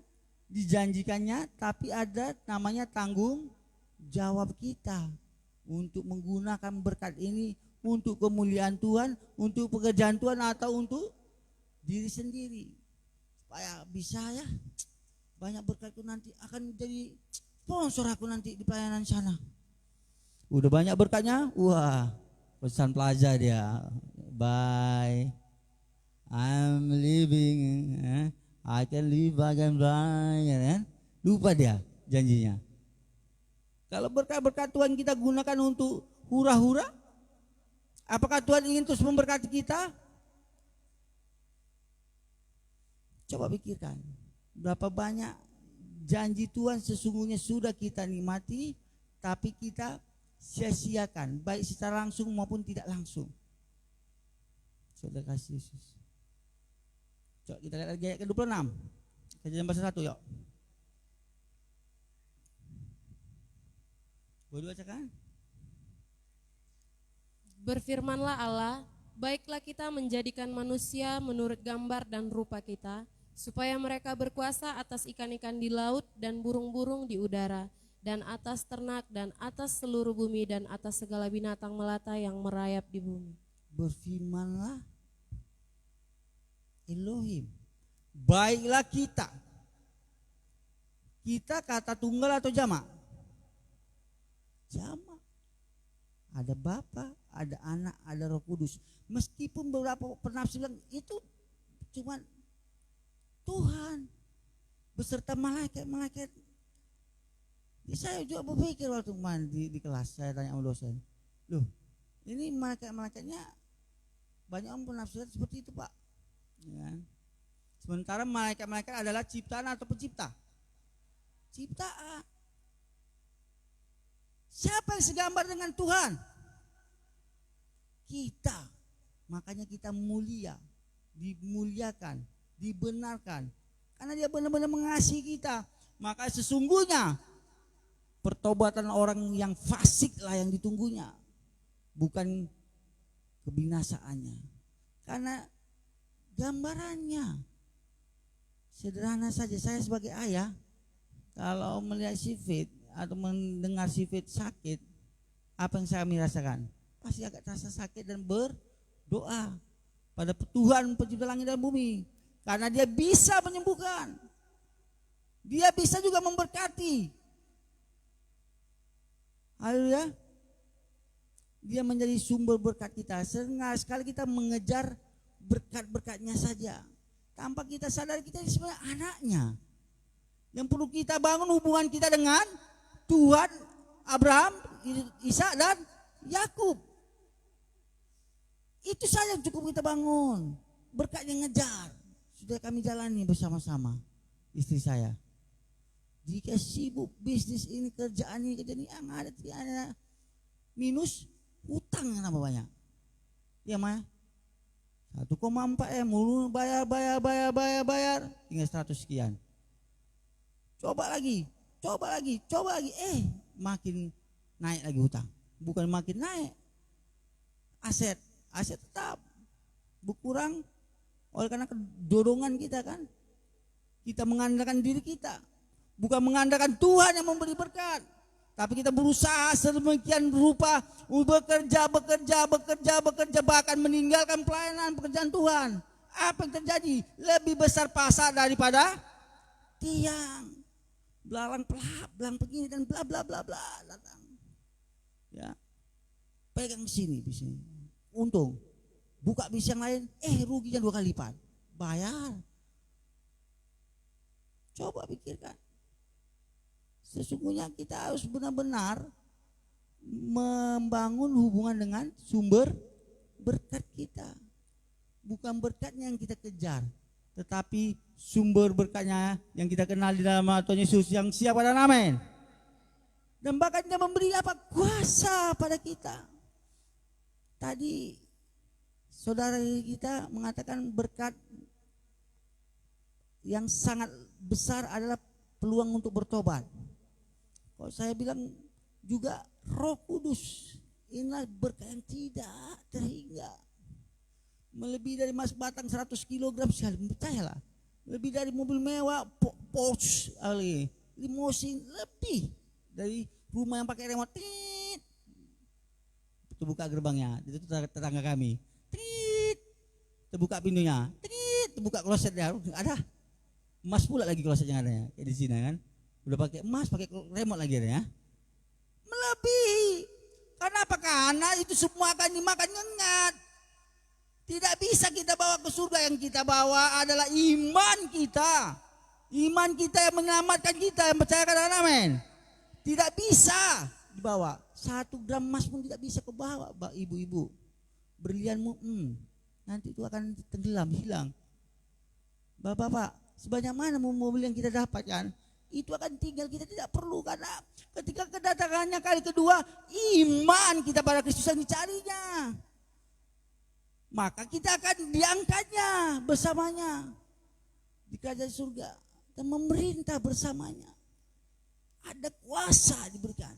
S4: dijanjikannya, tapi ada namanya tanggung jawab kita untuk menggunakan berkat ini untuk kemuliaan Tuhan, untuk pekerjaan Tuhan atau untuk diri sendiri. Supaya bisa ya banyak berkatku nanti akan jadi sponsor aku nanti di pelayanan sana. Udah banyak berkatnya, wah pesan plaza dia. Bye, I'm leaving, I can live again, bye. Lupa dia janjinya. Kalau berkat-berkat Tuhan kita gunakan untuk hura-hura, apakah Tuhan ingin terus memberkati kita? Coba pikirkan, berapa banyak janji Tuhan sesungguhnya sudah kita nikmati, tapi kita sia-siakan, baik secara langsung maupun tidak langsung. Saudara kasih Yesus. Coba kita lihat lagi ayat ke-26. Kejadian pasal 1 yuk. Boleh bacakan?
S6: Berfirmanlah Allah, baiklah kita menjadikan manusia menurut gambar dan rupa kita, supaya mereka berkuasa atas ikan-ikan di laut dan burung-burung di udara, dan atas ternak dan atas seluruh bumi dan atas segala binatang melata yang merayap di bumi.
S4: Berfirmanlah Elohim, baiklah kita. Kita kata tunggal atau jamak? Jamak. Ada Bapa, ada Anak, ada Roh Kudus. Meskipun beberapa penafsir bilang itu cuma Tuhan beserta malaikat-malaikat. Saya juga berpikir waktu di kelas, saya tanya sama dosen, loh ini malaikat-malaikatnya banyak orang penafsiran seperti itu Pak. Ya. Sementara malaikat-malaikat adalah ciptaan atau pencipta? Ciptaan. Siapa yang segambar dengan Tuhan? Kita. Makanya kita mulia, dimuliakan, dibenarkan. Karena dia benar-benar mengasihi kita. Maka sesungguhnya pertobatan orang yang fasik lah yang ditunggunya, bukan kebinasaannya. Karena gambarannya sederhana saja. Saya sebagai ayah, kalau melihat si Fit atau mendengar si Fit sakit, apa yang saya rasakan? Pasti agak terasa sakit dan berdoa pada Tuhan pencipta langit dan bumi. Karena dia bisa menyembuhkan, dia bisa juga memberkati. Haleluya. Dia menjadi sumber berkat kita. Sekali kita mengejar berkat-berkatnya saja, tanpa kita sadar kita ini sebenarnya anaknya. Yang perlu kita bangun hubungan kita dengan Tuhan Abraham, Ishak dan Yakub. Itu saja yang cukup kita bangun. Berkat yang ngejar sudah kami jalani bersama-sama istri saya. Jika sibuk bisnis ini, kerjaan ini, yang ada minus, hutang yang tambah banyak. Ya Maya, 1,4 M mulu bayar, tinggal 100 sekian. Coba lagi, makin naik lagi hutang. Bukan makin naik, aset tetap berkurang oleh karena kedorongan kita kan. Kita mengandalkan diri kita, bukan mengandalkan Tuhan yang memberi berkat. Tapi kita berusaha sedemikian rupa bekerja, bahkan meninggalkan pelayanan pekerjaan Tuhan. Apa yang terjadi? Lebih besar pasar daripada tiang. Belalang begini dan bla bla bla bla datang. Ya. Pegang sini. Untung. Buka bis yang lain, ruginya 2 kali lipat. Bayar. Coba pikirkan. Sesungguhnya kita harus benar-benar membangun hubungan dengan sumber berkat kita. Bukan berkatnya yang kita kejar, tetapi sumber berkatnya yang kita kenal di dalam Tuhan Yesus yang siap dan amin. Dan bahkan dia memberi kuasa pada kita. Tadi saudara kita mengatakan berkat yang sangat besar adalah peluang untuk bertobat. Kalau saya bilang juga Roh Kudus, inilah berkat yang tidak terhingga. Melebihi dari emas batang 100 kg sekali, percayalah. Lebih dari mobil mewah, Porsche, limousine, lebih dari rumah yang pakai remote. Tit. Terbuka gerbangnya, itu tetangga kami. Tit. Terbuka pintunya, tit. Terbuka klosetnya, ada. Emas pula lagi klosetnya ada ya, kayak di sini kan. Udah pakai emas, pakai remote lagi ada ya. Melebihi. Kenapa? Karena itu semua akan dimakan nyengat. Tidak bisa kita bawa ke surga. Yang kita bawa adalah iman kita. Iman kita yang menyelamatkan kita, yang percaya katakan amin. Tidak bisa dibawa. 1 gram emas pun tidak bisa kebawa, ibu-ibu. Berlianmu, nanti itu akan tenggelam, hilang. Bapak-bapak, sebanyak mana mobil yang kita dapatkan, itu akan tinggal, kita tidak perlu. Karena ketika kedatangannya kali kedua, iman kita pada Kristus yang dicarinya, maka kita akan diangkatnya bersamanya di kerajaan surga dan memerintah bersamanya. Ada kuasa diberikan.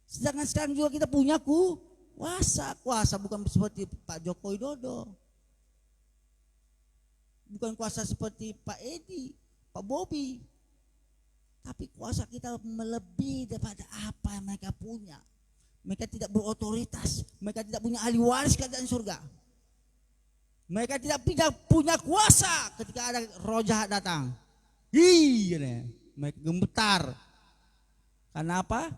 S4: Sedangkan sekarang juga kita punya Kuasa bukan seperti Pak Joko Widodo. Bukan kuasa seperti Pak Edi, Pak Bobi. Tapi kuasa kita melebihi daripada apa yang mereka punya. Mereka tidak berotoritas, mereka tidak punya ahli waris kerajaan surga. Mereka tidak punya kuasa ketika ada roh jahat datang. Mereka gemetar. Karena apa?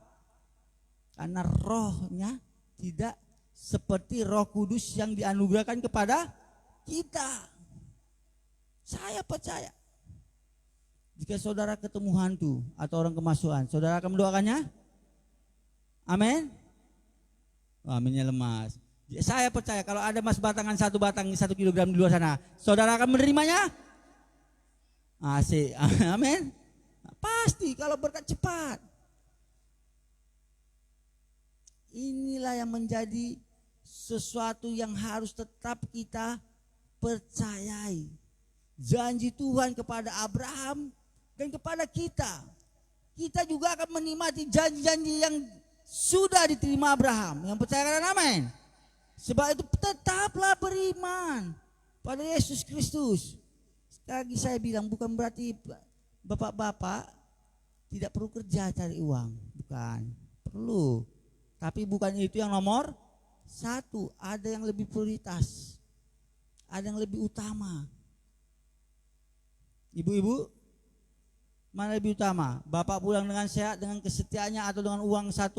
S4: Karena rohnya tidak seperti Roh Kudus yang dianugerahkan kepada kita. Saya percaya jika saudara ketemu hantu atau orang kemasukan, saudara akan mendoakannya? Amin. Aminnya lemas. Saya percaya kalau ada emas batangan 1 batang 1 kilogram di luar sana, saudara akan menerimanya? Asik. Amin. Pasti kalau berkat cepat. Inilah yang menjadi sesuatu yang harus tetap kita percayai. Janji Tuhan kepada Abraham dan kepada kita. Kita juga akan menikmati janji-janji yang sudah diterima Abraham. Yang percaya katakan amin. Sebab itu tetaplah beriman pada Yesus Kristus. Sekali lagi saya bilang, bukan berarti bapak-bapak tidak perlu kerja cari uang. Bukan, perlu. Tapi bukan itu yang nomor 1. Ada yang lebih prioritas. Ada yang lebih utama. Ibu-ibu, mana lebih utama? Bapak pulang dengan sehat, dengan kesetiaannya, atau dengan uang 1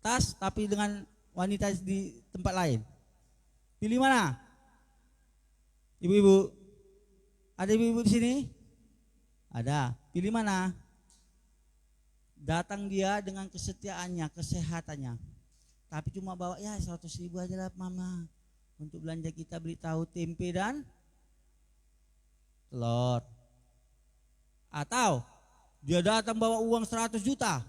S4: tas tapi dengan wanita di tempat lain? Pilih mana? Ibu-ibu, ada ibu-ibu di sini? Ada. Pilih mana? Datang dia dengan kesetiaannya, kesehatannya. Tapi cuma bawa 100.000 aja lah mama. Untuk belanja kita beli tahu, tempe dan telur. Atau dia datang bawa uang 100 juta.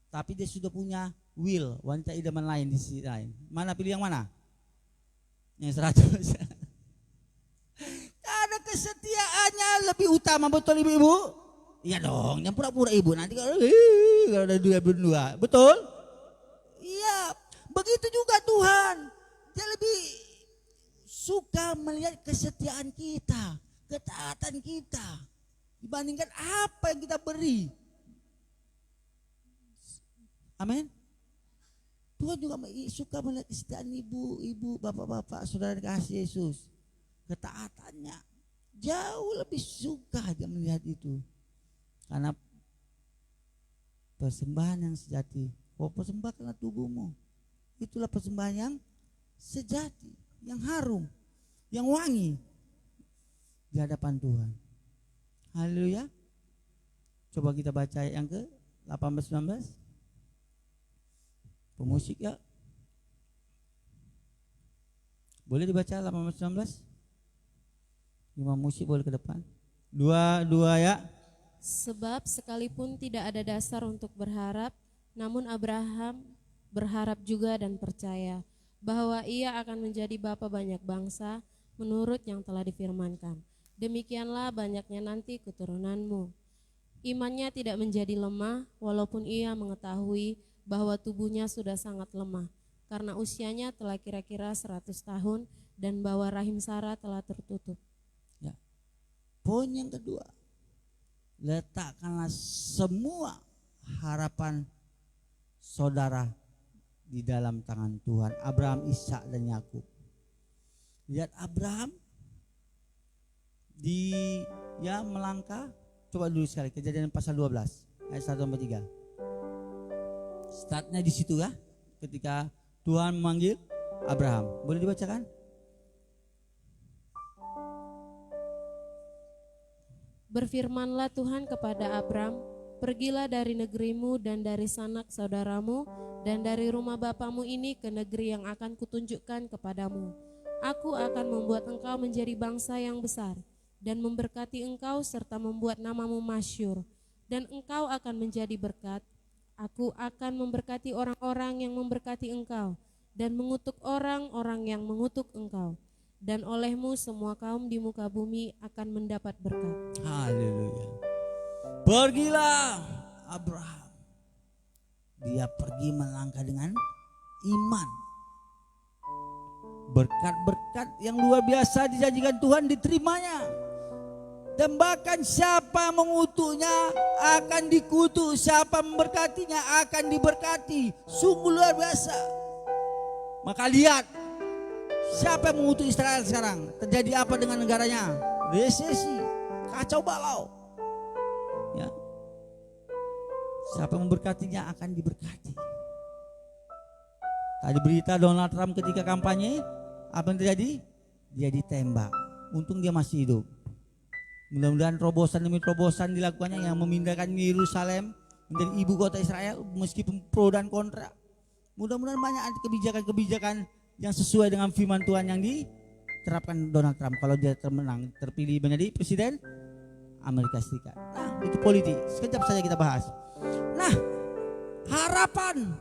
S4: Tapi dia sudah punya will, wanita idaman lain di sisi lain. Mana pilih yang mana? Yang 100. Karena kesetiaannya lebih utama, betul ibu-ibu? Iya dong, yang pura-pura ibu nanti kalau ada dua, betul? Iya, begitu juga Tuhan. Dia lebih suka melihat kesetiaan kita, ketaatan kita dibandingkan apa yang kita beri. Amin. Tuhan juga suka melihat kesetiaan ibu, bapak-bapak, saudara kasih Yesus. Ketaatannya jauh lebih suka dia melihat itu. Karena persembahan yang sejati. Persembahkanlah tubuhmu. Itulah persembahan yang sejati, yang harum, yang wangi di hadapan Tuhan. Haleluya. Coba kita baca yang ke 18-19. Pemusik ya. Boleh dibaca 18-19? 5 musik boleh ke depan. Dua ya.
S6: Sebab sekalipun tidak ada dasar untuk berharap, namun Abraham berharap juga dan percaya bahwa ia akan menjadi bapa banyak bangsa menurut yang telah difirmankan. Demikianlah banyaknya nanti keturunanmu. Imannya tidak menjadi lemah walaupun ia mengetahui bahwa tubuhnya sudah sangat lemah karena usianya telah kira-kira 100 tahun dan bahwa rahim Sarah telah tertutup.
S4: Ya. Poin yang kedua, letakkanlah semua harapan saudara di dalam tangan Tuhan. Abraham, Ishak dan Yakub. Lihat Abraham melangkah. Coba dulu sekali Kejadian pasal 12 ayat 1-3. Startnya di situ ya, ketika Tuhan memanggil Abraham. Boleh dibacakan?
S6: Berfirmanlah Tuhan kepada Abram, pergilah dari negerimu dan dari sanak saudaramu dan dari rumah bapamu ini ke negeri yang akan kutunjukkan kepadamu. Aku akan membuat engkau menjadi bangsa yang besar dan memberkati engkau serta membuat namamu masyhur, dan engkau akan menjadi berkat. Aku akan memberkati orang-orang yang memberkati engkau dan mengutuk orang-orang yang mengutuk engkau. Dan olehmu semua kaum di muka bumi akan mendapat berkat.
S4: Haleluya. Pergilah Abraham. Dia pergi melangkah dengan iman. Berkat-berkat yang luar biasa dijanjikan Tuhan diterimanya. Dan bahkan siapa mengutuknya akan dikutuk, siapa memberkatinya akan diberkati. Sungguh luar biasa. Maka lihat, siapa yang mengutuk Israel sekarang? Terjadi apa dengan negaranya? Resesi, kacau balau. Ya. Siapa yang memberkatinya akan diberkati. Tadi berita Donald Trump ketika kampanye, apa yang terjadi? Dia ditembak. Untung dia masih hidup. Mudah-mudahan terobosan demi terobosan dilakukannya yang memindahkan Yerusalem menjadi ibu kota Israel, meskipun pro dan kontra. Mudah-mudahan banyak kebijakan-kebijakan yang sesuai dengan firman Tuhan yang diterapkan Donald Trump kalau dia terpilih menjadi presiden Amerika Serikat. Nah, itu politik. Sekejap saja kita bahas. Nah, harapan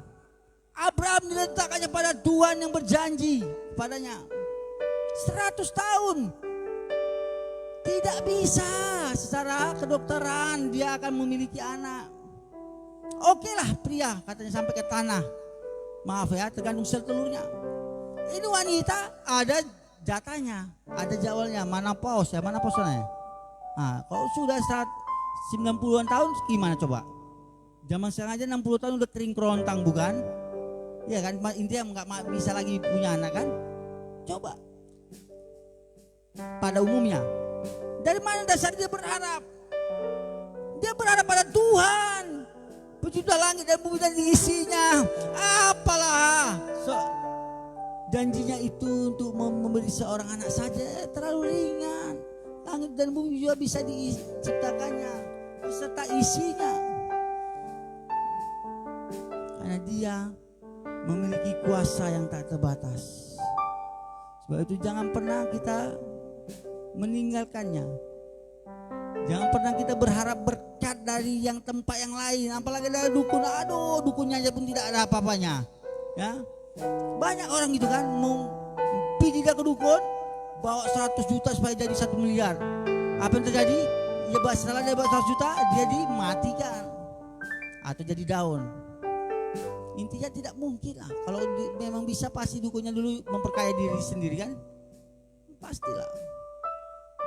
S4: Abraham diletakkannya pada Tuhan yang berjanji padanya 100 tahun. Tidak bisa secara kedokteran dia akan memiliki anak. Okelah pria katanya sampai ke tanah. Maaf ya, tergantung sel telurnya. Ini wanita ada jatahnya, ada jadwalnya. Mana pos ya, mana posnya. Nah, kalau sudah saat 90-an tahun gimana coba? Zaman sekarang aja 60 tahun udah kering kerontang bukan? Ya kan, intinya nggak bisa lagi punya anak kan? Coba. Pada umumnya, dari mana dasar dia berharap? Dia berharap pada Tuhan, pencipta langit dan bumi dan isinya. Apalah janjinya itu untuk memberi seorang anak saja terlalu ringan. Langit dan bumi juga bisa diciptakannya beserta isinya. Karena dia memiliki kuasa yang tak terbatas. Sebab itu jangan pernah kita meninggalkannya. Jangan pernah kita berharap berkat dari yang tempat yang lain, apalagi dari dukun. Aduh, dukunnya aja pun tidak ada apa-apanya. Ya, banyak orang gitu kan mau pergi ke dukun, bawa 100 juta supaya jadi 1 miliar. Apa yang terjadi? Ya setelah dia bawa 100 juta, dia dimatikan atau jadi daun. Intinya tidak mungkin lah. Kalau memang bisa pasti dukunnya dulu memperkaya diri sendiri kan? Pastilah.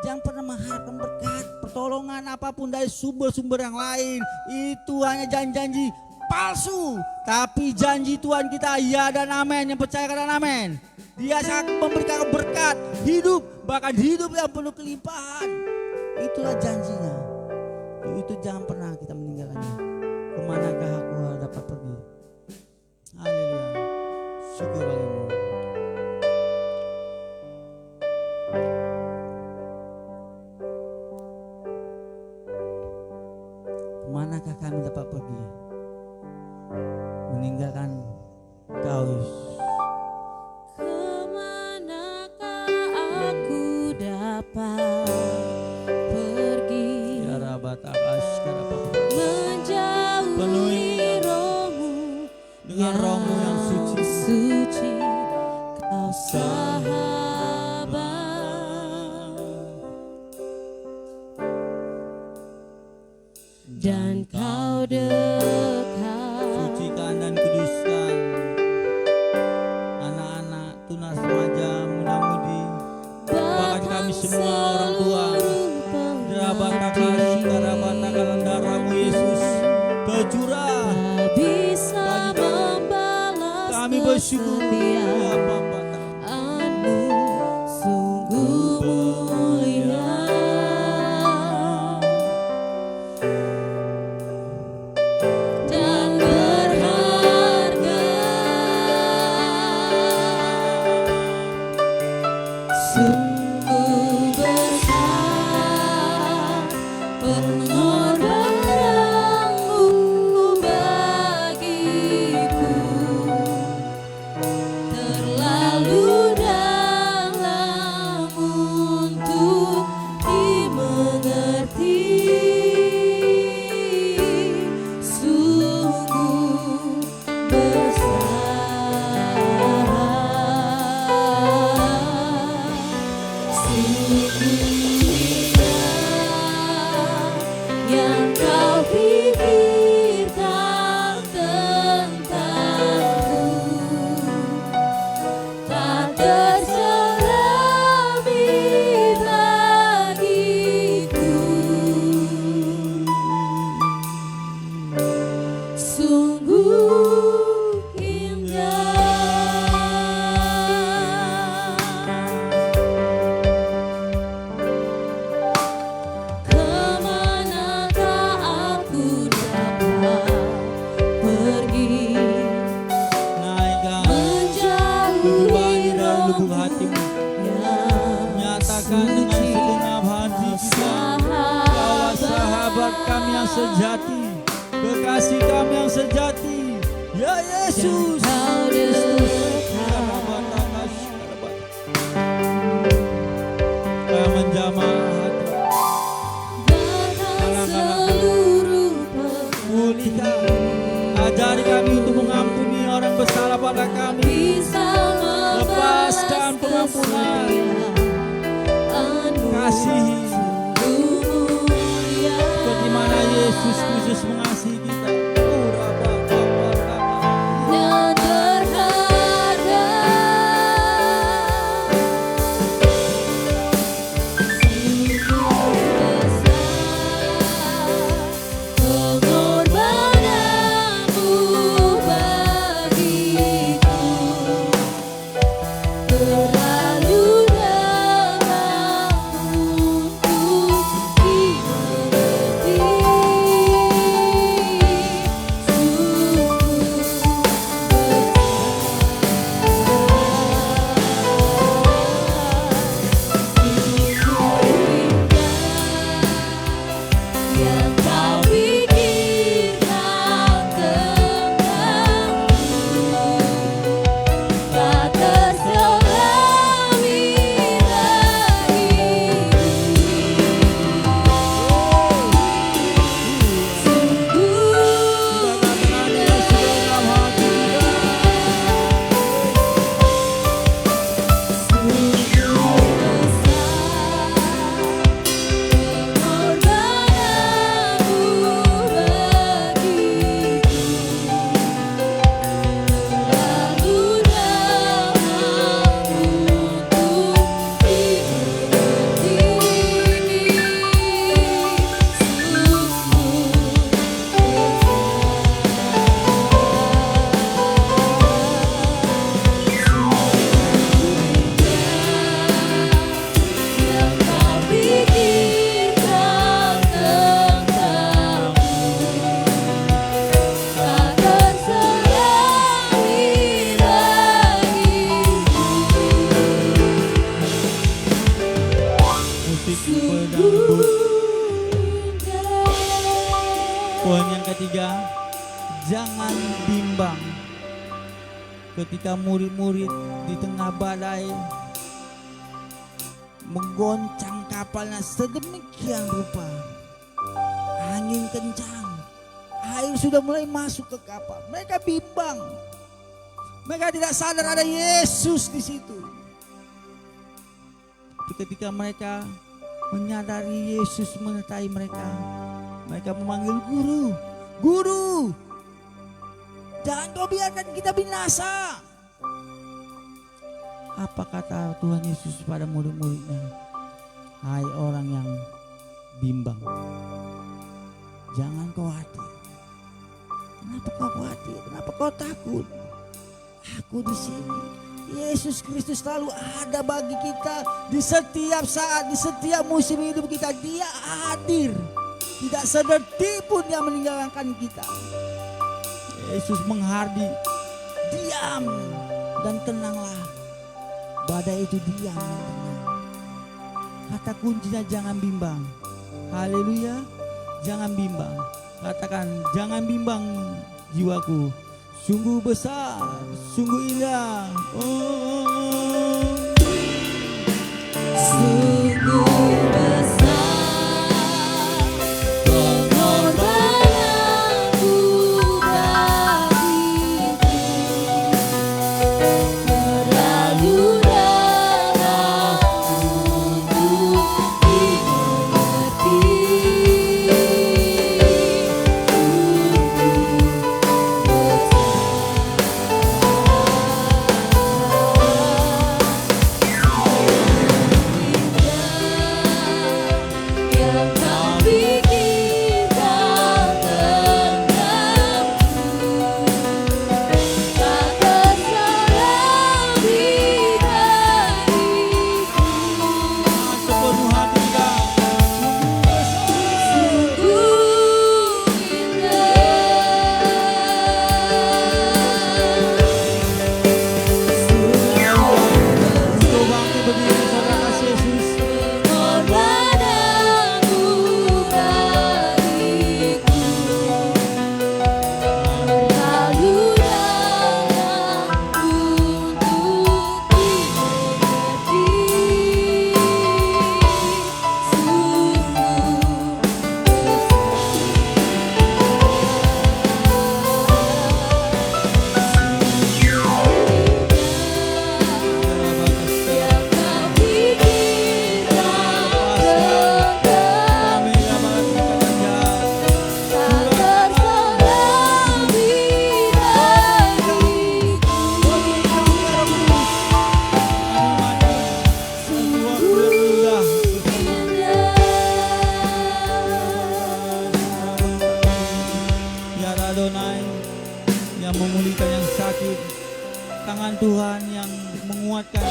S4: Jangan pernah mengharapkan berkat, pertolongan apapun dari sumber-sumber yang lain. Itu hanya janji-janji palsu. Tapi janji Tuhan kita ya dan amin. Yang percaya dan amin. Dia akan memberikan berkat, hidup, bahkan hidup yang penuh kelimpahan. Itulah janjinya. Itu jangan pernah kita meninggalkannya. Kemanakah aku dapat pergi? Haleluya. Syukur bagimu. Manakah kami dapat pergi meninggalkan Kau?
S6: Kemanakah aku dapat pergi menjauhi rohmu
S3: dengan rohmu yang suci.
S6: Kau sahabat dan Kau dekat.
S3: Sucikan dan kuduskan anak-anak, tunas remaja, muda-mudi, bahkan kami semua orang tua. Derabatakan darah darahmu Yesus tercurah
S6: Bisa
S3: bagi
S6: membalas
S3: kami bersyukur. Ya Bapa,
S6: kesetiaanmu sungguh mulia. Dan berharga, sungguh besar pengorbananmu bagiku, terlalu dalam untuk dimengerti. Sungguh besar, sungguh indah yang Kau pikirkan tentangku.
S3: dari lubuk hatimu. Nyatakan dengan segenap hati kita bahwa sahabat kami yang sejati, kekasih kami yang sejati, ya Yesus. Kau menjamah hati, pulihkan, ajari kami untuk mengampuni orang bersalah pada kami, lepaskan pengampunan, kasihi seperti mana Yesus Kristus mengasihi kita. Poin yang ketiga, jangan bimbang ketika murid-murid di tengah badai menggoncang kapalnya sedemikian rupa. Angin kencang, air sudah mulai masuk ke kapal. Mereka bimbang, mereka tidak sadar ada Yesus di situ. Tapi ketika mereka menyadari Yesus menyertai mereka, mereka memanggil guru, guru, jangan kau biarkan kita binasa. Apa kata Tuhan Yesus pada murid-muridnya? Hai orang yang bimbang, jangan kau khawatir. Kenapa kau khawatir? Kenapa kau takut? Aku di sini. Yesus Kristus selalu ada bagi kita di setiap saat, di setiap musim hidup kita. Dia hadir, tidak sedetik pun dia meninggalkan kita. Yesus menghardi, diam dan tenanglah. Badai itu diam dan tenang. Kata kuncinya jangan bimbang. Haleluya, jangan bimbang. Katakan jangan bimbang jiwaku. Sungguh besar, sungguh indah. Oh. Sungguh besar pengorbananmu bagiku, terlalu dalam untuk dimengerti. Sungguh besar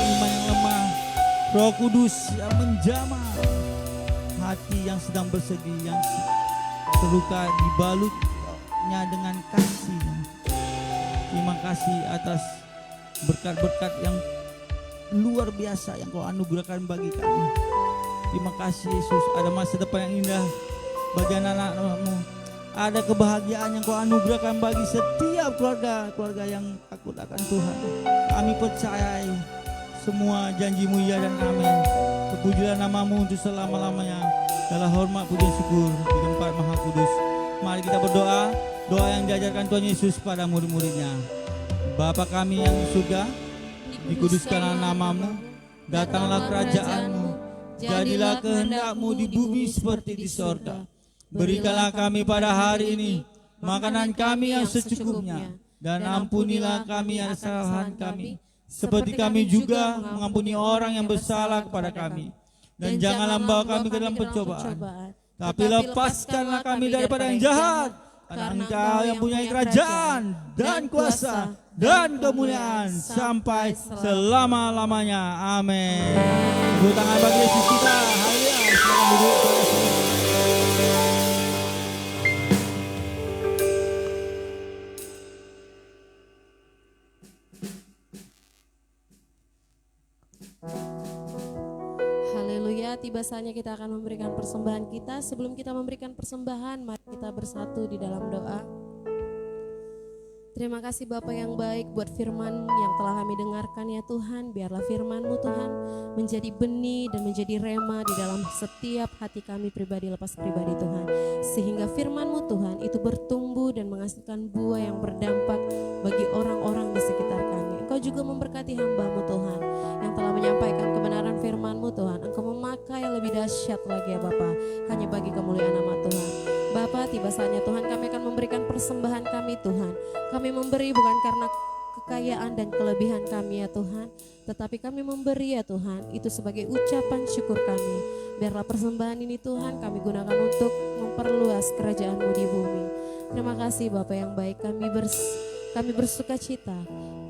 S3: iman yang lemah. Roh Kudus yang menjamah hati yang sedang bersedih, yang terluka, dibalutnya dengan kasih. Terima kasih atas berkat-berkat yang luar biasa yang Kau anugerahkan bagi kami. Terima kasih Yesus, ada masa depan yang indah bagi anak-anak-Mu. Ada kebahagiaan yang Kau anugerahkan bagi setiap keluarga yang takut akan Tuhan. Kami percayai semua janji-Mu ya dan amin. Terpujilah nama-Mu untuk selama-lamanya. Dalam hormat puji syukur di tempat Maha Kudus. Mari kita berdoa, doa yang diajarkan Tuhan Yesus pada murid-muridnya. Bapa kami yang di surga, dikuduskanlah nama-Mu, datanglah kerajaan-Mu, jadilah kehendak-Mu di bumi seperti di sorga. Berikanlah kami pada hari ini makanan kami yang secukupnya, dan ampunilah kami atas kesalahan kami, seperti kami juga mengampuni orang yang bersalah kepada kami. Dan janganlah membawa kami ke dalam pencobaan, tapi lepaskanlah kami daripada yang jahat. Karena Engkau yang punya kerajaan dan kuasa dan kemuliaan sampai selama-lamanya. Amin. Tepuk tangan bagi Yesus kita. Haleluya. Silakan duduk.
S6: Haleluya, tiba saatnya kita akan memberikan persembahan kita. Sebelum kita memberikan persembahan, mari kita bersatu di dalam doa. Terima kasih Bapa yang baik buat firman yang telah kami dengarkan ya Tuhan. Biarlah firman-Mu Tuhan menjadi benih dan menjadi rema di dalam setiap hati kami pribadi lepas pribadi Tuhan. Sehingga firman-Mu Tuhan itu bertumbuh dan menghasilkan buah yang berdampak bagi orang-orang di sekitar kami. Engkau juga memberkati hamba-Mu Tuhan yang telah menyampaikan kebenaran firman-Mu Tuhan. Engkau memakai yang lebih dahsyat lagi ya Bapa, hanya bagi kemuliaan nama Tuhan. Bapa, tiba saatnya Tuhan kami akan memberikan persembahan kami Tuhan. Kami memberi bukan karena kekayaan dan kelebihan kami ya Tuhan, tetapi kami memberi ya Tuhan itu sebagai ucapan syukur kami. Biarlah persembahan ini Tuhan kami gunakan untuk memperluas kerajaan-Mu di bumi. Terima kasih Bapa yang baik, kami bersuka cita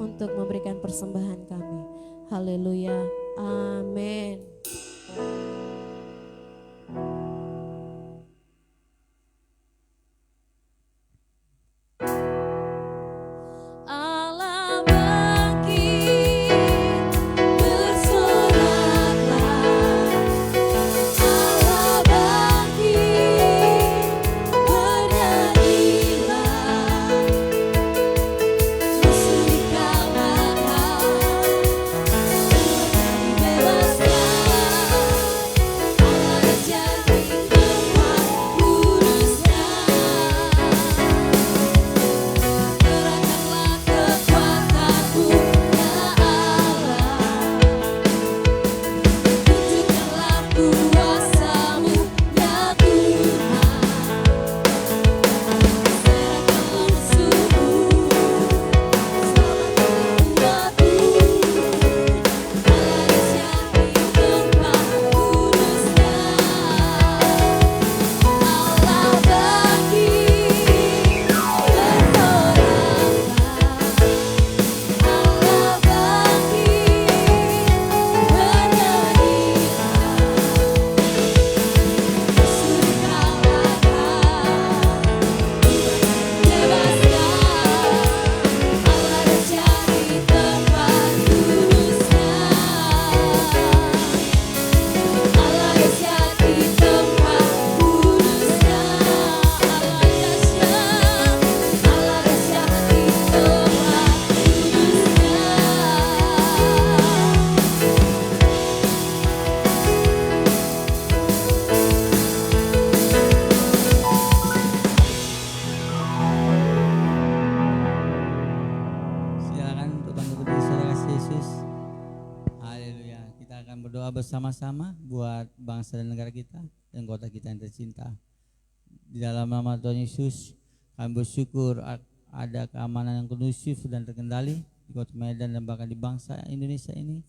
S6: untuk memberikan persembahan kami. Haleluya, amin.
S4: Bersama-sama buat bangsa dan negara kita dan kota kita yang tercinta. Di dalam nama Tuhan Yesus kami bersyukur ada keamanan yang kondusif dan terkendali di kota Medan dan bahkan di bangsa Indonesia ini.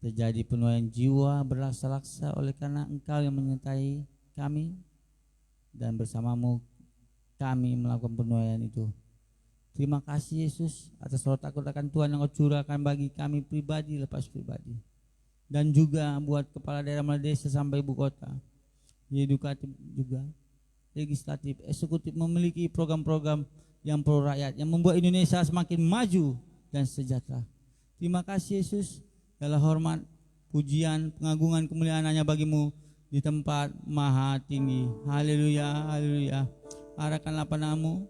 S4: Terjadi penuaian jiwa berlaksa-laksa oleh karena Engkau yang menyertai kami, dan bersamamu kami melakukan penuaian itu. Terima kasih Yesus atas roh takut akan Tuhan yang Kau curahkan bagi kami pribadi lepas pribadi. Dan juga buat kepala daerah mulai desa sampai ibu kota. Yudikatif juga, legislatif, eksekutif memiliki program-program yang pro rakyat, yang membuat Indonesia semakin maju dan sejahtera. Terima kasih Yesus, segala hormat, pujian, pengagungan, kemuliaan hanya bagimu di tempat maha tinggi. Haleluya, haleluya. Arahkanlah pandanganmu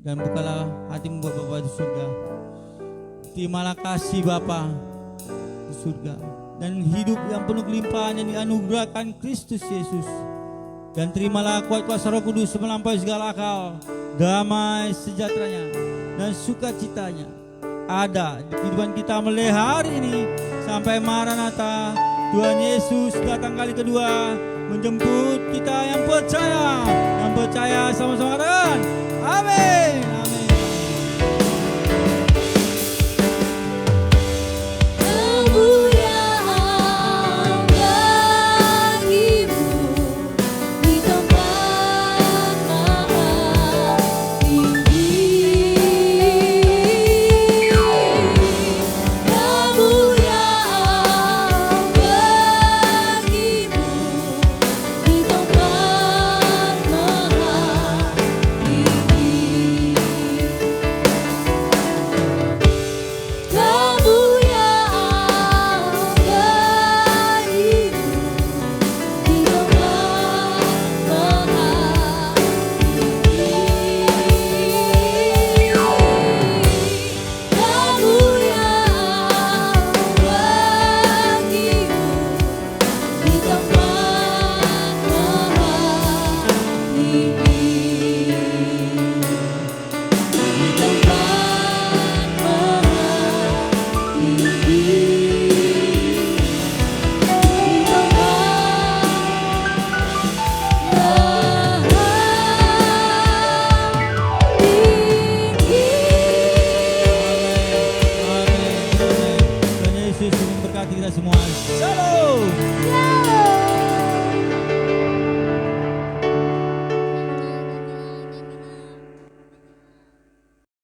S4: dan bukalah hatimu buat Bapa di surga. Terimalah kasih Bapa di surga dan hidup yang penuh kelimpahan yang dianugerahkan Kristus Yesus. Dan terimalah kuat kuasa Roh Kudus melampaui segala akal, damai sejahteranya dan sukacitanya ada di kehidupan kita mulai hari ini sampai Maranatha. Tuhan Yesus datang kali kedua menjemput kita yang percaya sama-sama katakan amin, amin.
S7: Kemuliaan bagimu di tempat maha tinggi. Kemuliaan bagimu di tempat maha tinggi.
S4: Tuhan Yesus memberkati kita semua. Shalom.